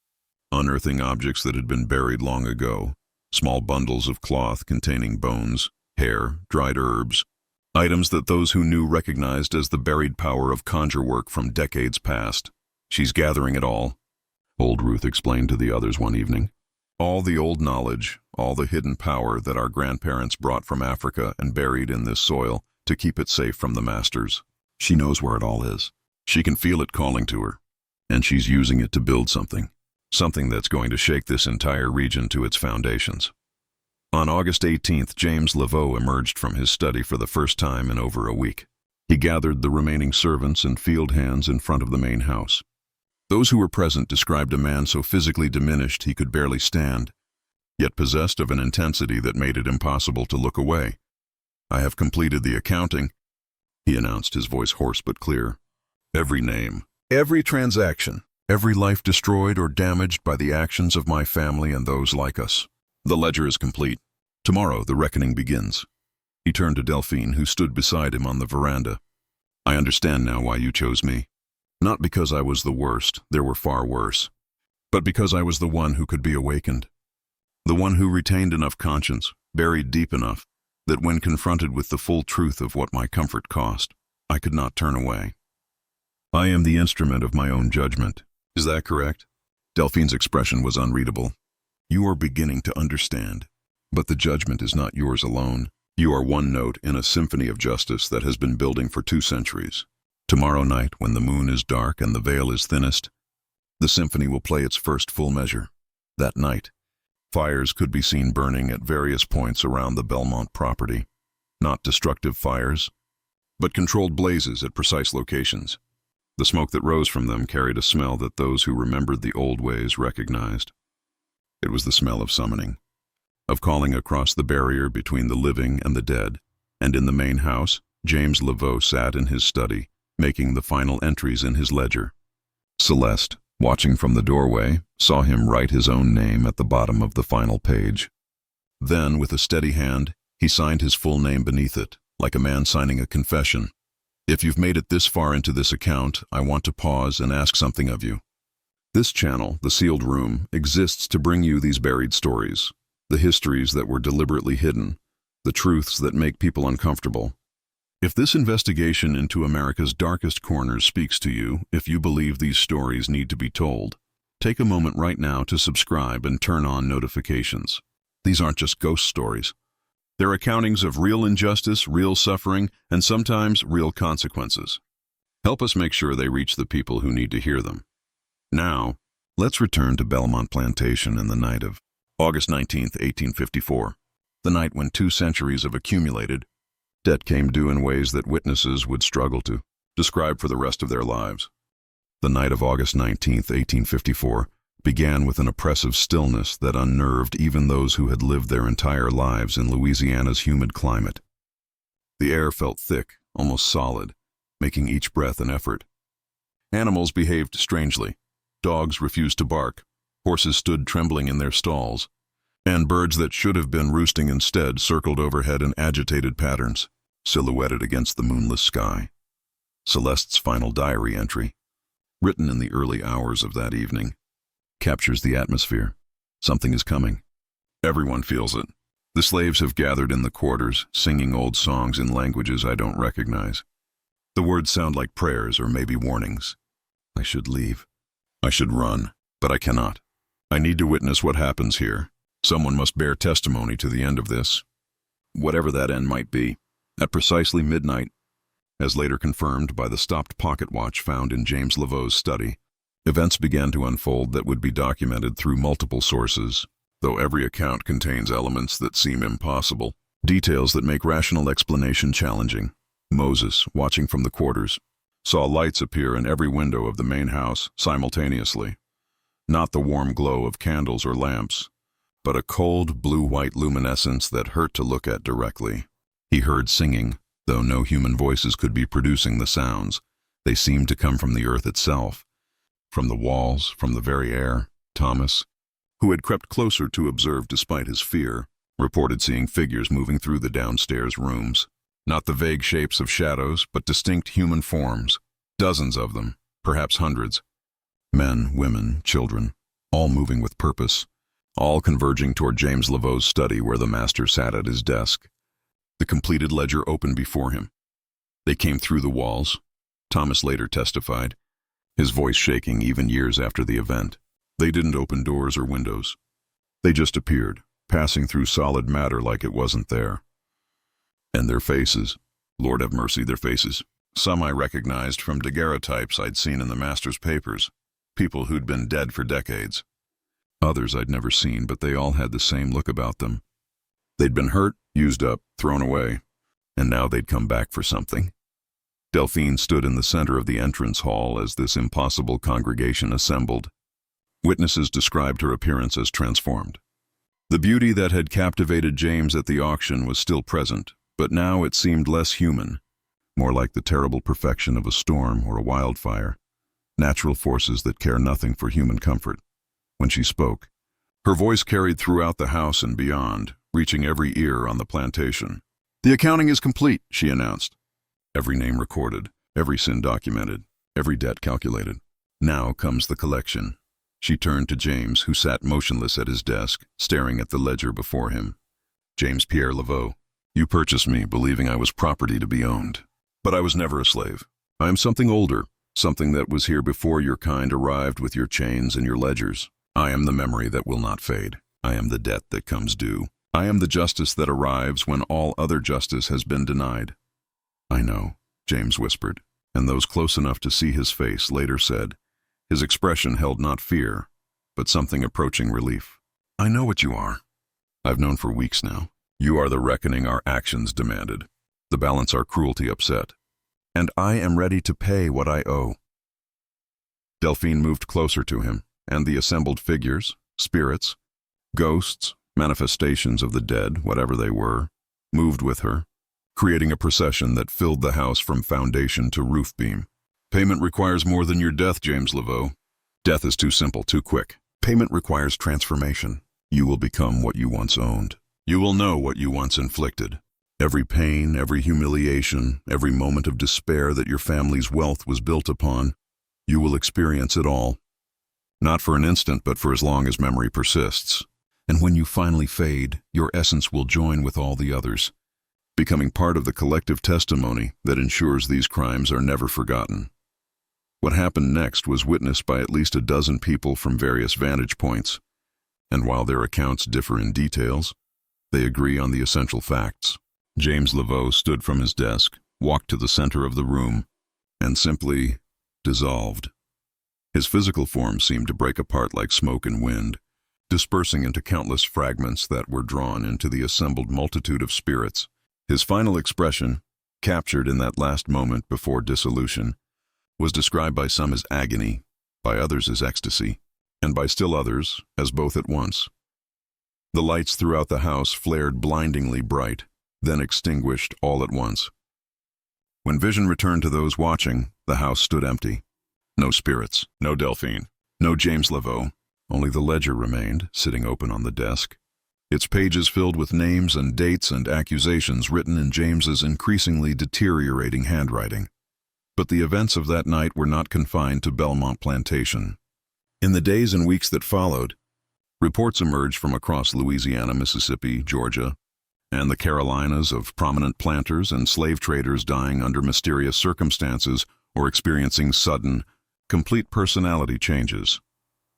unearthing objects that had been buried long ago, small bundles of cloth containing bones, hair, dried herbs, items that those who knew recognized as the buried power of conjure work from decades past. "She's gathering it all," old Ruth explained to the others one evening. "All the old knowledge, all the hidden power that our grandparents brought from Africa and buried in this soil to keep it safe from the masters. She knows where it all is. She can feel it calling to her, and she's using it to build something that's going to shake this entire region to its foundations." On August 18th, James Laveau emerged from his study for the first time in over a week. He gathered the remaining servants and field hands in front of the main house. Those who were present described a man so physically diminished he could barely stand, yet possessed of an intensity that made it impossible to look away. "I have completed the accounting," he announced, his voice hoarse but clear. "Every name, every transaction, every life destroyed or damaged by the actions of my family and those like us. The ledger is complete. Tomorrow the reckoning begins." He turned to Delphine, who stood beside him on the veranda. "I understand now why you chose me. Not because I was the worst, there were far worse, but because I was the one who could be awakened. The one who retained enough conscience, buried deep enough, that when confronted with the full truth of what my comfort cost, I could not turn away. I am the instrument of my own judgment. Is that correct?" Delphine's expression was unreadable. "You are beginning to understand, but the judgment is not yours alone. You are one note in a symphony of justice that has been building for 2 centuries. Tomorrow night, when the moon is dark and the veil is thinnest, the symphony will play its first full measure. That night, fires could be seen burning at various points around the Belmont property. Not destructive fires, but controlled blazes at precise locations. The smoke that rose from them carried a smell that those who remembered the old ways recognized. It was the smell of summoning, of calling across the barrier between the living and the dead. And in the main house, James Laveau sat in his study, making the final entries in his ledger. Celeste, watching from the doorway, saw him write his own name at the bottom of the final page. Then, with a steady hand, he signed his full name beneath it, like a man signing a confession. "If you've made it this far into this account, I want to pause and ask something of you. This channel, the sealed room, exists to bring you these buried stories, the histories that were deliberately hidden, the truths that make people uncomfortable. If this investigation into America's darkest corners speaks to you, if you believe these stories need to be told, take a moment right now to subscribe and turn on notifications. These aren't just ghost stories. They're accountings of real injustice, real suffering, and sometimes real consequences. Help us make sure they reach the people who need to hear them. Now, let's return to Belmont Plantation in the night of August 19th, 1854, the night when 2 centuries of accumulated debt came due in ways that witnesses would struggle to describe for the rest of their lives. The night of August 19th, 1854, began with an oppressive stillness that unnerved even those who had lived their entire lives in Louisiana's humid climate. The air felt thick, almost solid, making each breath an effort. Animals behaved strangely. Dogs refused to bark. Horses stood trembling in their stalls. And birds that should have been roosting instead circled overhead in agitated patterns, silhouetted against the moonless sky. Celeste's final diary entry, written in the early hours of that evening, captures the atmosphere. Something is coming. Everyone feels it. The slaves have gathered in the quarters, singing old songs in languages I don't recognize. The words sound like prayers or maybe warnings. I should leave. I should run, but I cannot. I need to witness what happens here. Someone must bear testimony to the end of this, whatever that end might be. At precisely midnight, as later confirmed by the stopped pocket watch found in James Laveau's study, events began to unfold that would be documented through multiple sources, though every account contains elements that seem impossible, details that make rational explanation challenging. Moses, watching from the quarters, saw lights appear in every window of the main house simultaneously. Not the warm glow of candles or lamps, but a cold, blue-white luminescence that hurt to look at directly. He heard singing, though no human voices could be producing the sounds. They seemed to come from the earth itself, from the walls, from the very air. Thomas, who had crept closer to observe despite his fear, reported seeing figures moving through the downstairs rooms. Not the vague shapes of shadows, but distinct human forms. Dozens of them, perhaps hundreds. Men, women, children, all moving with purpose. All converging toward James Laveau's study where the master sat at his desk. The completed ledger opened before him. They came through the walls, Thomas later testified, his voice shaking even years after the event. They didn't open doors or windows. They just appeared, passing through solid matter like it wasn't there. And their faces, Lord have mercy, their faces. Some I recognized from daguerreotypes I'd seen in the master's papers, people who'd been dead for decades. Others I'd never seen, but they all had the same look about them. They'd been hurt, used up, thrown away, and now they'd come back for something. Delphine stood in the center of the entrance hall as this impossible congregation assembled. Witnesses described her appearance as transformed. The beauty that had captivated James at the auction was still present, but now it seemed less human, more like the terrible perfection of a storm or a wildfire, natural forces that care nothing for human comfort. When she spoke, her voice carried throughout the house and beyond, reaching every ear on the plantation. "The accounting is complete," she announced. Every name recorded, every sin documented, every debt calculated. Now comes the collection. She turned to James, who sat motionless at his desk, staring at the ledger before him. "James Pierre Laveau, you purchased me believing I was property to be owned. But I was never a slave. I am something older, something that was here before your kind arrived with your chains and your ledgers. I am the memory that will not fade. I am the debt that comes due. I am the justice that arrives when all other justice has been denied." "I know," James whispered, and those close enough to see his face later said, his expression held not fear, but something approaching relief. "I know what you are. I've known for weeks now. You are the reckoning our actions demanded, the balance our cruelty upset, and I am ready to pay what I owe." Delphine moved closer to him, and the assembled figures, spirits, ghosts, manifestations of the dead, whatever they were, moved with her, creating a procession that filled the house from foundation to roof beam. "Payment requires more than your death, James Laveau. Death is too simple, too quick. Payment requires transformation. You will become what you once owned. You will know what you once inflicted. Every pain, every humiliation, every moment of despair that your family's wealth was built upon, you will experience it all. Not for an instant, but for as long as memory persists. And when you finally fade, your essence will join with all the others, becoming part of the collective testimony that ensures these crimes are never forgotten." What happened next was witnessed by at least a dozen people from various vantage points, and while their accounts differ in details, they agree on the essential facts. James Laveau stood from his desk, walked to the center of the room, and simply dissolved. His physical form seemed to break apart like smoke and wind, dispersing into countless fragments that were drawn into the assembled multitude of spirits. His final expression, captured in that last moment before dissolution, was described by some as agony, by others as ecstasy, and by still others as both at once. The lights throughout the house flared blindingly bright, then extinguished all at once. When vision returned to those watching, the house stood empty. No spirits, no Delphine, No James Laveau. Only the ledger remained, sitting open on the desk. Its pages filled with names and dates and accusations written in James's increasingly deteriorating handwriting. But the events of that night were not confined to Belmont Plantation. In the days and weeks that followed, reports emerged from across Louisiana, Mississippi, Georgia, and the Carolinas of prominent planters and slave traders dying under mysterious circumstances or experiencing sudden, complete personality changes.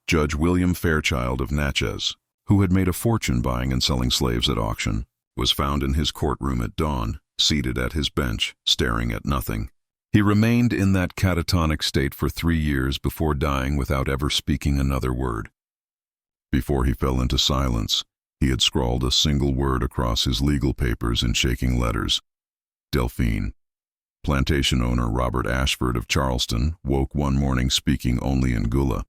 Judge William Fairchild of Natchez, who had made a fortune buying and selling slaves at auction, was found in his courtroom at dawn, seated at his bench, staring at nothing. He remained in that catatonic state for 3 years before dying without ever speaking another word. Before he fell into silence, he had scrawled a single word across his legal papers in shaking letters. Delphine. Plantation owner Robert Ashford of Charleston woke one morning speaking only in Gula,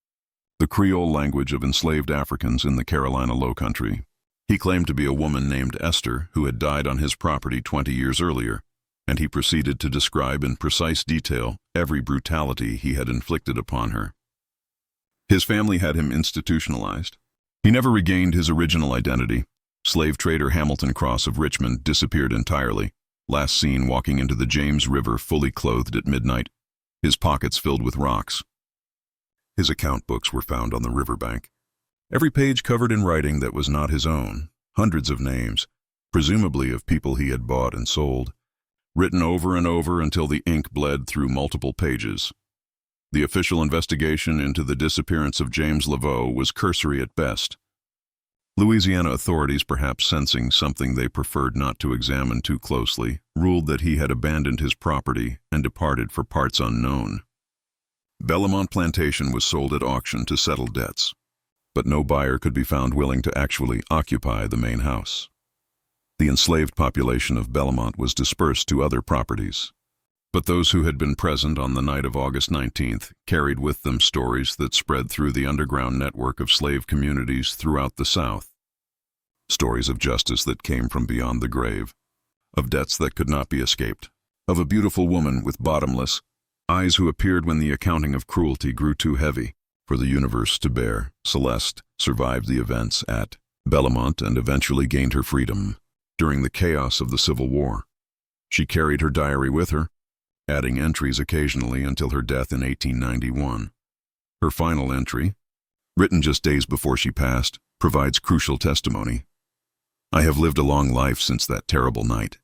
the Creole language of enslaved Africans in the Carolina Low Country. He claimed to be a woman named Esther who had died on his property 20 years earlier, and he proceeded to describe in precise detail every brutality he had inflicted upon her. His family had him institutionalized. He never regained his original identity. Slave trader Hamilton Cross of Richmond disappeared entirely, last seen walking into the James River fully clothed at midnight, his pockets filled with rocks. His account books were found on the riverbank, every page covered in writing that was not his own, hundreds of names, presumably of people he had bought and sold, written over and over until the ink bled through multiple pages. The official investigation into the disappearance of James Laveau was cursory at best. Louisiana authorities, perhaps sensing something they preferred not to examine too closely, ruled that he had abandoned his property and departed for parts unknown. Belmont Plantation was sold at auction to settle debts, but no buyer could be found willing to actually occupy the main house. The enslaved population of Belmont was dispersed to other properties. But those who had been present on the night of August 19th carried with them stories that spread through the underground network of slave communities throughout the South. Stories of justice that came from beyond the grave, of debts that could not be escaped, of a beautiful woman with bottomless eyes who appeared when the accounting of cruelty grew too heavy for the universe to bear. Celeste survived the events at Belmont and eventually gained her freedom during the chaos of the Civil War. She carried her diary with her, adding entries occasionally until her death in 1891. Her final entry, written just days before she passed, provides crucial testimony. I have lived a long life since that terrible night.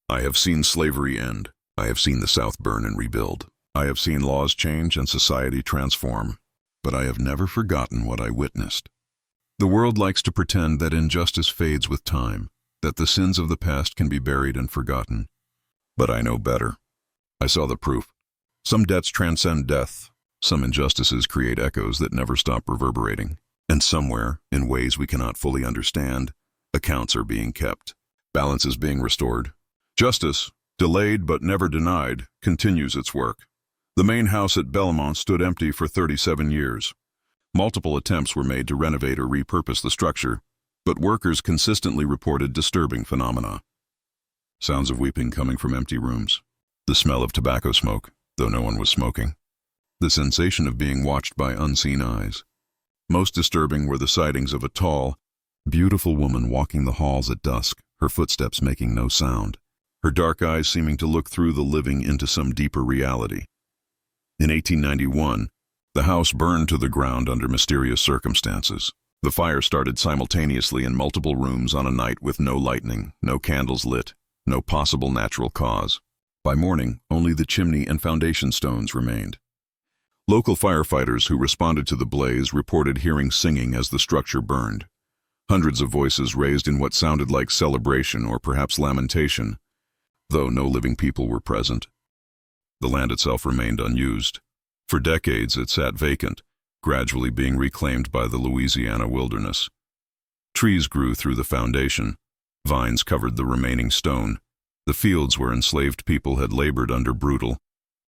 I have seen slavery end. I have seen the South burn and rebuild. I have seen laws change and society transform. But I have never forgotten what I witnessed. The world likes to pretend that injustice fades with time, that the sins of the past can be buried and forgotten. But I know better. I saw the proof. Some debts transcend death. Some injustices create echoes that never stop reverberating. And somewhere, in ways we cannot fully understand, accounts are being kept. Balance is being restored. Justice, delayed but never denied, continues its work. The main house at Belmont stood empty for 37 years. Multiple attempts were made to renovate or repurpose the structure, but workers consistently reported disturbing phenomena. Sounds of weeping coming from empty rooms. The smell of tobacco smoke, though no one was smoking. The sensation of being watched by unseen eyes. Most disturbing were the sightings of a tall, beautiful woman walking the halls at dusk, her footsteps making no sound, her dark eyes seeming to look through the living into some deeper reality. In 1891, the house burned to the ground under mysterious circumstances. The fire started simultaneously in multiple rooms on a night with no lightning, no candles lit, no possible natural cause. By morning, only the chimney and foundation stones remained. Local firefighters who responded to the blaze reported hearing singing as the structure burned. Hundreds of voices raised in what sounded like celebration or perhaps lamentation, though no living people were present. The land itself remained unused. For decades it sat vacant, gradually being reclaimed by the Louisiana wilderness. Trees grew through the foundation. Vines covered the remaining stone. The fields where enslaved people had labored under brutal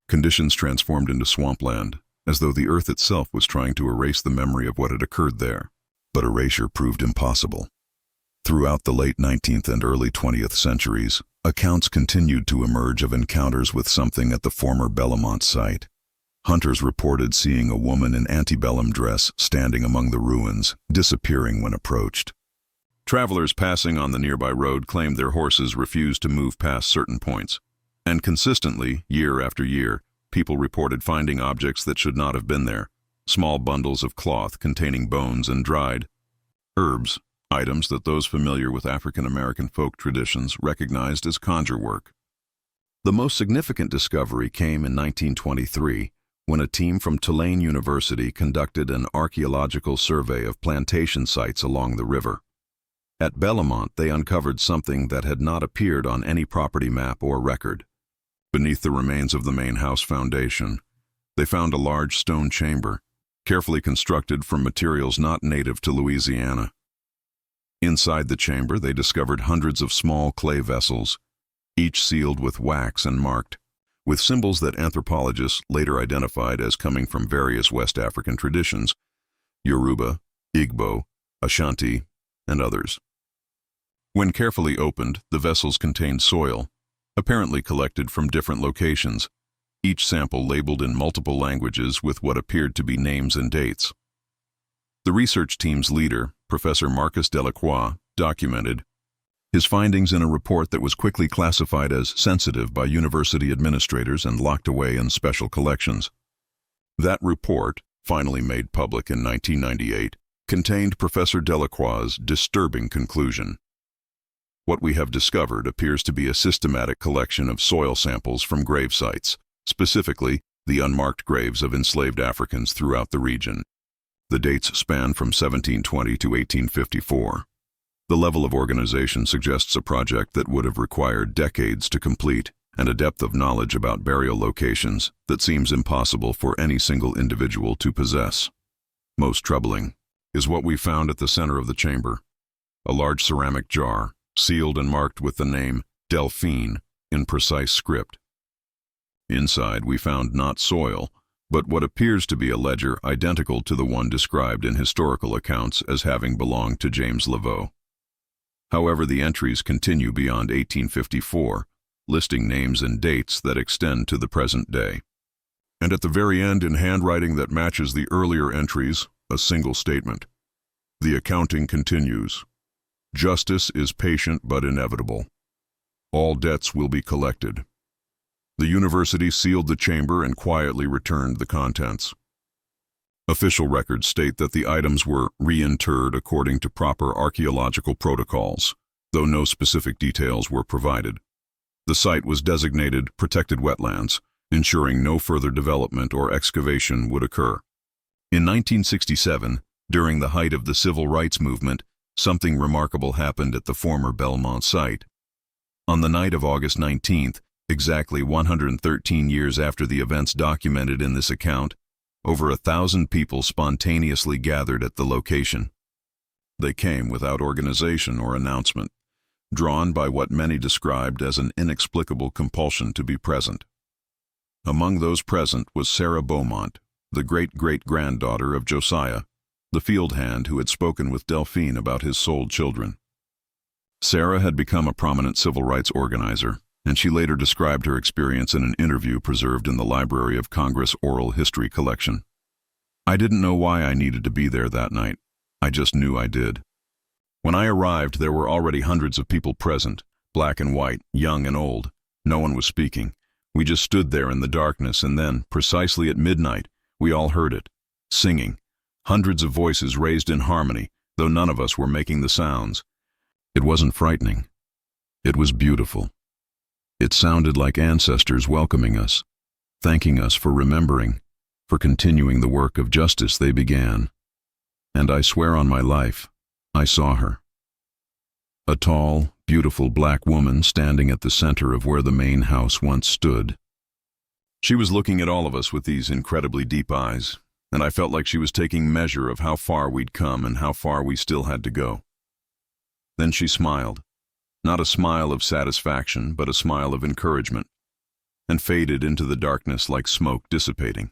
conditions transformed into swampland, as though the earth itself was trying to erase the memory of what had occurred there. But erasure proved impossible. Throughout the late 19th and early 20th centuries, accounts continued to emerge of encounters with something at the former Belmont site. Hunters reported seeing a woman in antebellum dress standing among the ruins, disappearing when approached. Travelers passing on the nearby road claimed their horses refused to move past certain points. And consistently, year after year, people reported finding objects that should not have been there. Small bundles of cloth containing bones and dried herbs, items that those familiar with African American folk traditions recognized as conjure work. The most significant discovery came in 1923, when a team from Tulane University conducted an archaeological survey of plantation sites along the river. At Belmont, they uncovered something that had not appeared on any property map or record. Beneath the remains of the main house foundation, they found a large stone chamber, carefully constructed from materials not native to Louisiana. Inside the chamber, they discovered hundreds of small clay vessels, each sealed with wax and marked, with symbols that anthropologists later identified as coming from various West African traditions, Yoruba, Igbo, Ashanti, and others. When carefully opened, the vessels contained soil, apparently collected from different locations, each sample labeled in multiple languages with what appeared to be names and dates. The research team's leader, Professor Marcus Delacroix, documented his findings in a report that was quickly classified as sensitive by university administrators and locked away in special collections. That report, finally made public in 1998, contained Professor Delacroix's disturbing conclusion. What we have discovered appears to be a systematic collection of soil samples from grave sites, specifically the unmarked graves of enslaved Africans throughout the region. The dates span from 1720 to 1854. The level of organization suggests a project that would have required decades to complete and a depth of knowledge about burial locations that seems impossible for any single individual to possess. Most troubling is what we found at the center of the chamber, a large ceramic jar, sealed and marked with the name Delphine in precise script. Inside, we found not soil, but what appears to be a ledger identical to the one described in historical accounts as having belonged to James Laveau. However, the entries continue beyond 1854, listing names and dates that extend to the present day. And at the very end, in handwriting that matches the earlier entries, a single statement. The accounting continues. Justice is patient but inevitable. All debts will be collected. The university sealed the chamber and quietly returned the contents. Official records state that the items were reinterred according to proper archaeological protocols, though no specific details were provided. The site was designated protected wetlands, ensuring no further development or excavation would occur. In 1967, during the height of the civil rights movement, something remarkable happened at the former Belmont site. On the night of August 19th, exactly 113 years after the events documented in this account, over 1,000 people spontaneously gathered at the location. They came without organization or announcement, drawn by what many described as an inexplicable compulsion to be present. Among those present was Sarah Beaumont, the great-great-granddaughter of Josiah, the field hand who had spoken with Delphine about his sold children. Sarah had become a prominent civil rights organizer, and she later described her experience in an interview preserved in the Library of Congress Oral History Collection. I didn't know why I needed to be there that night. I just knew I did. When I arrived, there were already hundreds of people present, black and white, young and old. No one was speaking. We just stood there in the darkness, and then, precisely at midnight, we all heard it, singing. Hundreds of voices raised in harmony, though none of us were making the sounds. It wasn't frightening. It was beautiful. It sounded like ancestors welcoming us, thanking us for remembering, for continuing the work of justice they began. And I swear on my life, I saw her. A tall, beautiful black woman standing at the center of where the main house once stood. She was looking at all of us with these incredibly deep eyes, and I felt like she was taking measure of how far we'd come and how far we still had to go. Then she smiled. Not a smile of satisfaction, but a smile of encouragement, and faded into the darkness like smoke dissipating.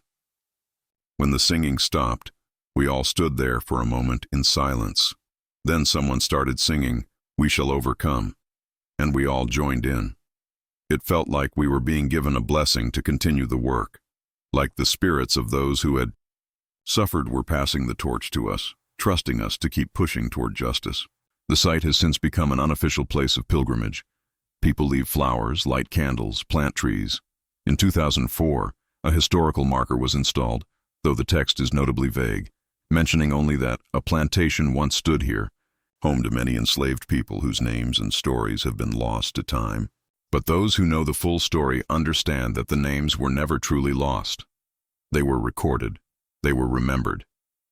When the singing stopped, we all stood there for a moment in silence. Then someone started singing, "We Shall Overcome," and we all joined in. It felt like we were being given a blessing to continue the work. like the spirits of those who had suffered were passing the torch to us, trusting us to keep pushing toward justice. The site has since become an unofficial place of pilgrimage. People leave flowers, light candles, plant trees. In 2004, a historical marker was installed, though the text is notably vague, mentioning only that a plantation once stood here, home to many enslaved people whose names and stories have been lost to time. But those who know the full story understand that the names were never truly lost. They were recorded, they were remembered,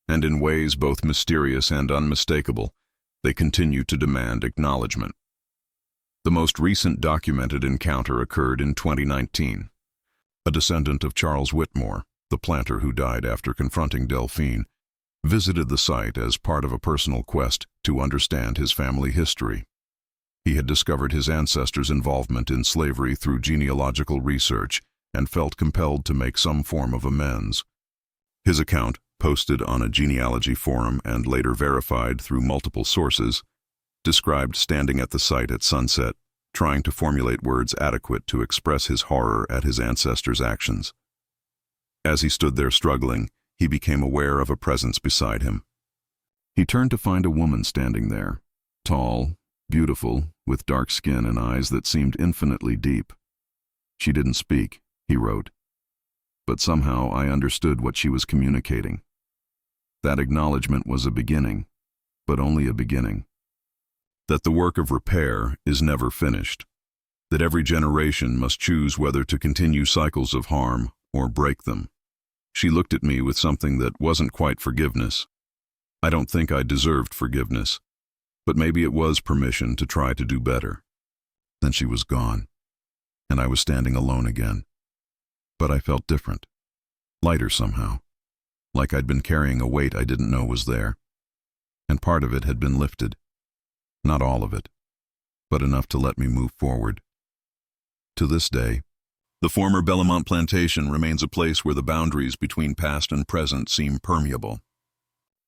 and in ways both mysterious and unmistakable, they continue to demand acknowledgement. The most recent documented encounter occurred in 2019. A descendant of Charles Whitmore, the planter who died after confronting Delphine, visited the site as part of a personal quest to understand his family history. He had discovered his ancestors' involvement in slavery through genealogical research and felt compelled to make some form of amends. His account, posted on a genealogy forum and later verified through multiple sources, described standing at the site at sunset, trying to formulate words adequate to express his horror at his ancestors' actions. As he stood there struggling, he became aware of a presence beside him. He turned to find a woman standing there, tall, beautiful, with dark skin and eyes that seemed infinitely deep. She didn't speak, he wrote, but somehow I understood what she was communicating. That acknowledgement was a beginning, but only a beginning. That the work of repair is never finished. That every generation must choose whether to continue cycles of harm or break them. She looked at me with something that wasn't quite forgiveness. I don't think I deserved forgiveness, but maybe it was permission to try to do better. Then she was gone, and I was standing alone again. But I felt different, lighter somehow, like I'd been carrying a weight I didn't know was there. And part of it had been lifted. Not all of it, but enough to let me move forward. To this day, the former Belmont Plantation remains a place where the boundaries between past and present seem permeable.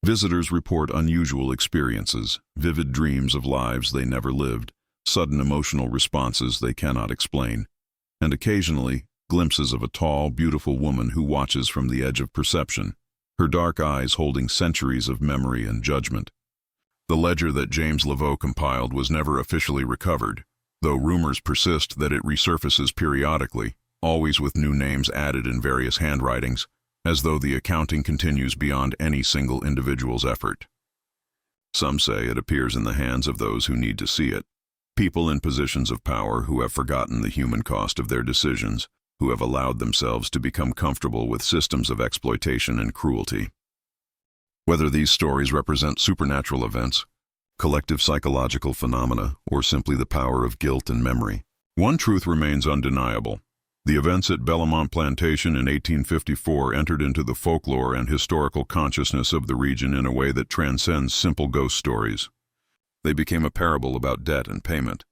Visitors report unusual experiences, vivid dreams of lives they never lived, sudden emotional responses they cannot explain, and occasionally glimpses of a tall, beautiful woman who watches from the edge of perception, her dark eyes holding centuries of memory and judgment. The ledger that James Laveau compiled was never officially recovered, though rumors persist that it resurfaces periodically, always with new names added in various handwritings, as though the accounting continues beyond any single individual's effort. Some say it appears in the hands of those who need to see it, people in positions of power who have forgotten the human cost of their decisions, who have allowed themselves to become comfortable with systems of exploitation and cruelty. Whether these stories represent supernatural events, collective psychological phenomena, or simply the power of guilt and memory, one truth remains undeniable. The events at Belmont Plantation in 1854 entered into the folklore and historical consciousness of the region in a way that transcends simple ghost stories. They became a parable about debt and payment,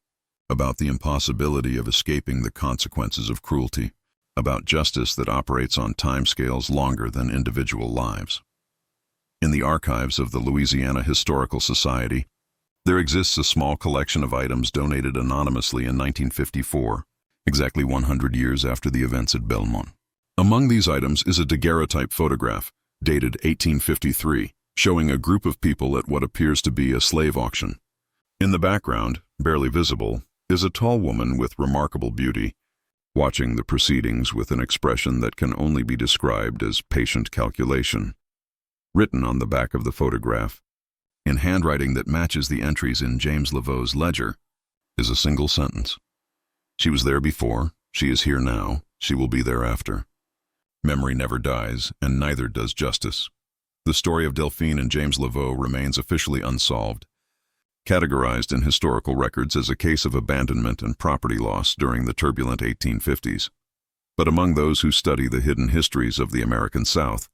about the impossibility of escaping the consequences of cruelty, about justice that operates on timescales longer than individual lives. In the archives of the Louisiana Historical Society, there exists a small collection of items donated anonymously in 1954, exactly 100 years after the events at Belmont. Among these items is a daguerreotype photograph, dated 1853, showing a group of people at what appears to be a slave auction. In the background, barely visible, is a tall woman with remarkable beauty, watching the proceedings with an expression that can only be described as patient calculation. Written on the back of the photograph, in handwriting that matches the entries in James Laveau's ledger, is a single sentence. She was there before, she is here now, she will be there after. Memory never dies, and neither does justice. The story of Delphine and James Laveau remains officially unsolved, categorized in historical records as a case of abandonment and property loss during the turbulent 1850s. But among those who study the hidden histories of the American South,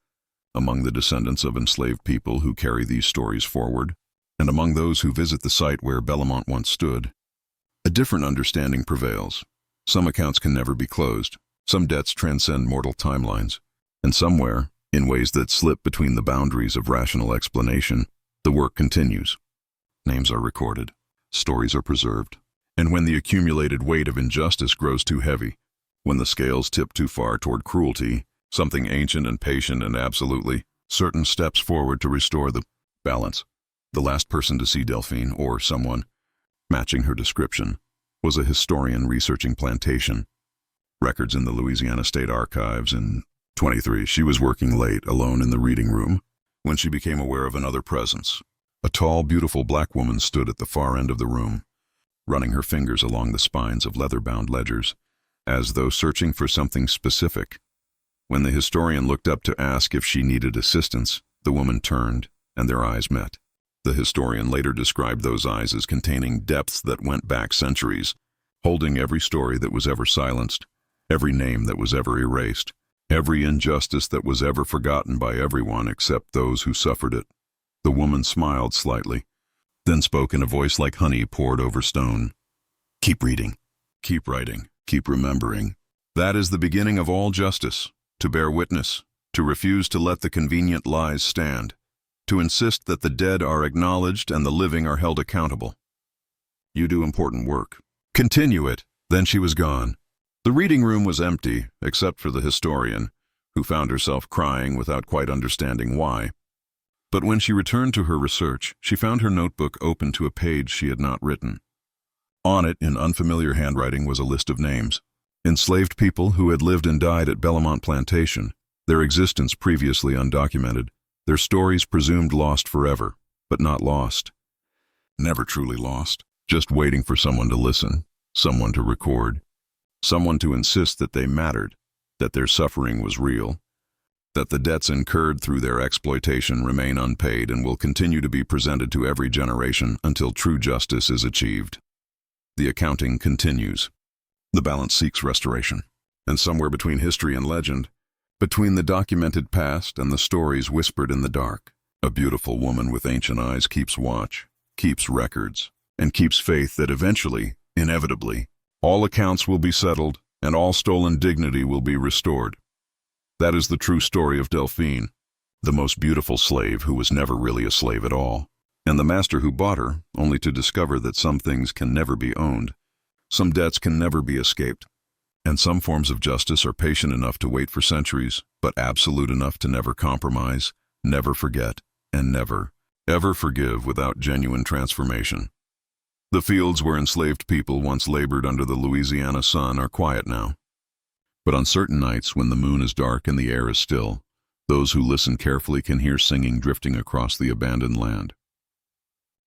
among the descendants of enslaved people who carry these stories forward, and among those who visit the site where Belmont once stood, a different understanding prevails. Some accounts can never be closed, some debts transcend mortal timelines, and somewhere, in ways that slip between the boundaries of rational explanation, the work continues. Names are recorded, stories are preserved, and when the accumulated weight of injustice grows too heavy, when the scales tip too far toward cruelty, something ancient and patient and absolutely certain steps forward to restore the balance. The last person to see Delphine, or someone matching her description, was a historian researching Plantation records in the Louisiana State Archives. In 23, she was working late, alone in the reading room, when she became aware of another presence. A tall, beautiful black woman stood at the far end of the room, running her fingers along the spines of leather-bound ledgers, as though searching for something specific. When the historian looked up to ask if she needed assistance, the woman turned, and their eyes met. The historian later described those eyes as containing depths that went back centuries, holding every story that was ever silenced, every name that was ever erased, every injustice that was ever forgotten by everyone except those who suffered it. The woman smiled slightly, then spoke in a voice like honey poured over stone. "Keep reading, keep writing, keep remembering. That is the beginning of all justice, to bear witness, to refuse to let the convenient lies stand, to insist that the dead are acknowledged and the living are held accountable. You do important work. Continue it." Then she was gone. The reading room was empty, except for the historian, who found herself crying without quite understanding why. But when she returned to her research, she found her notebook open to a page she had not written. On it, in unfamiliar handwriting, was a list of names. Enslaved people who had lived and died at Belmont Plantation, their existence previously undocumented, their stories presumed lost forever, but not lost. Never truly lost, just waiting for someone to listen, someone to record, someone to insist that they mattered, that their suffering was real, that the debts incurred through their exploitation remain unpaid and will continue to be presented to every generation until true justice is achieved. The accounting continues. The balance seeks restoration, and somewhere between history and legend, between the documented past and the stories whispered in the dark, a beautiful woman with ancient eyes keeps watch, keeps records, and keeps faith that eventually, inevitably, all accounts will be settled and all stolen dignity will be restored. That is the true story of Delphine, the most beautiful slave who was never really a slave at all, and the master who bought her only to discover that some things can never be owned, some debts can never be escaped, and some forms of justice are patient enough to wait for centuries, but absolute enough to never compromise, never forget, and never, ever forgive without genuine transformation. The fields where enslaved people once labored under the Louisiana sun are quiet now. But on certain nights when the moon is dark and the air is still, those who listen carefully can hear singing drifting across the abandoned land.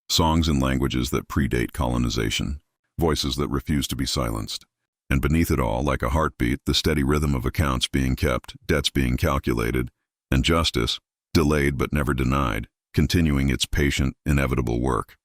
Songs in languages that predate colonization, voices that refuse to be silenced. And beneath it all, like a heartbeat, the steady rhythm of accounts being kept, debts being calculated, and justice, delayed but never denied, continuing its patient, inevitable work.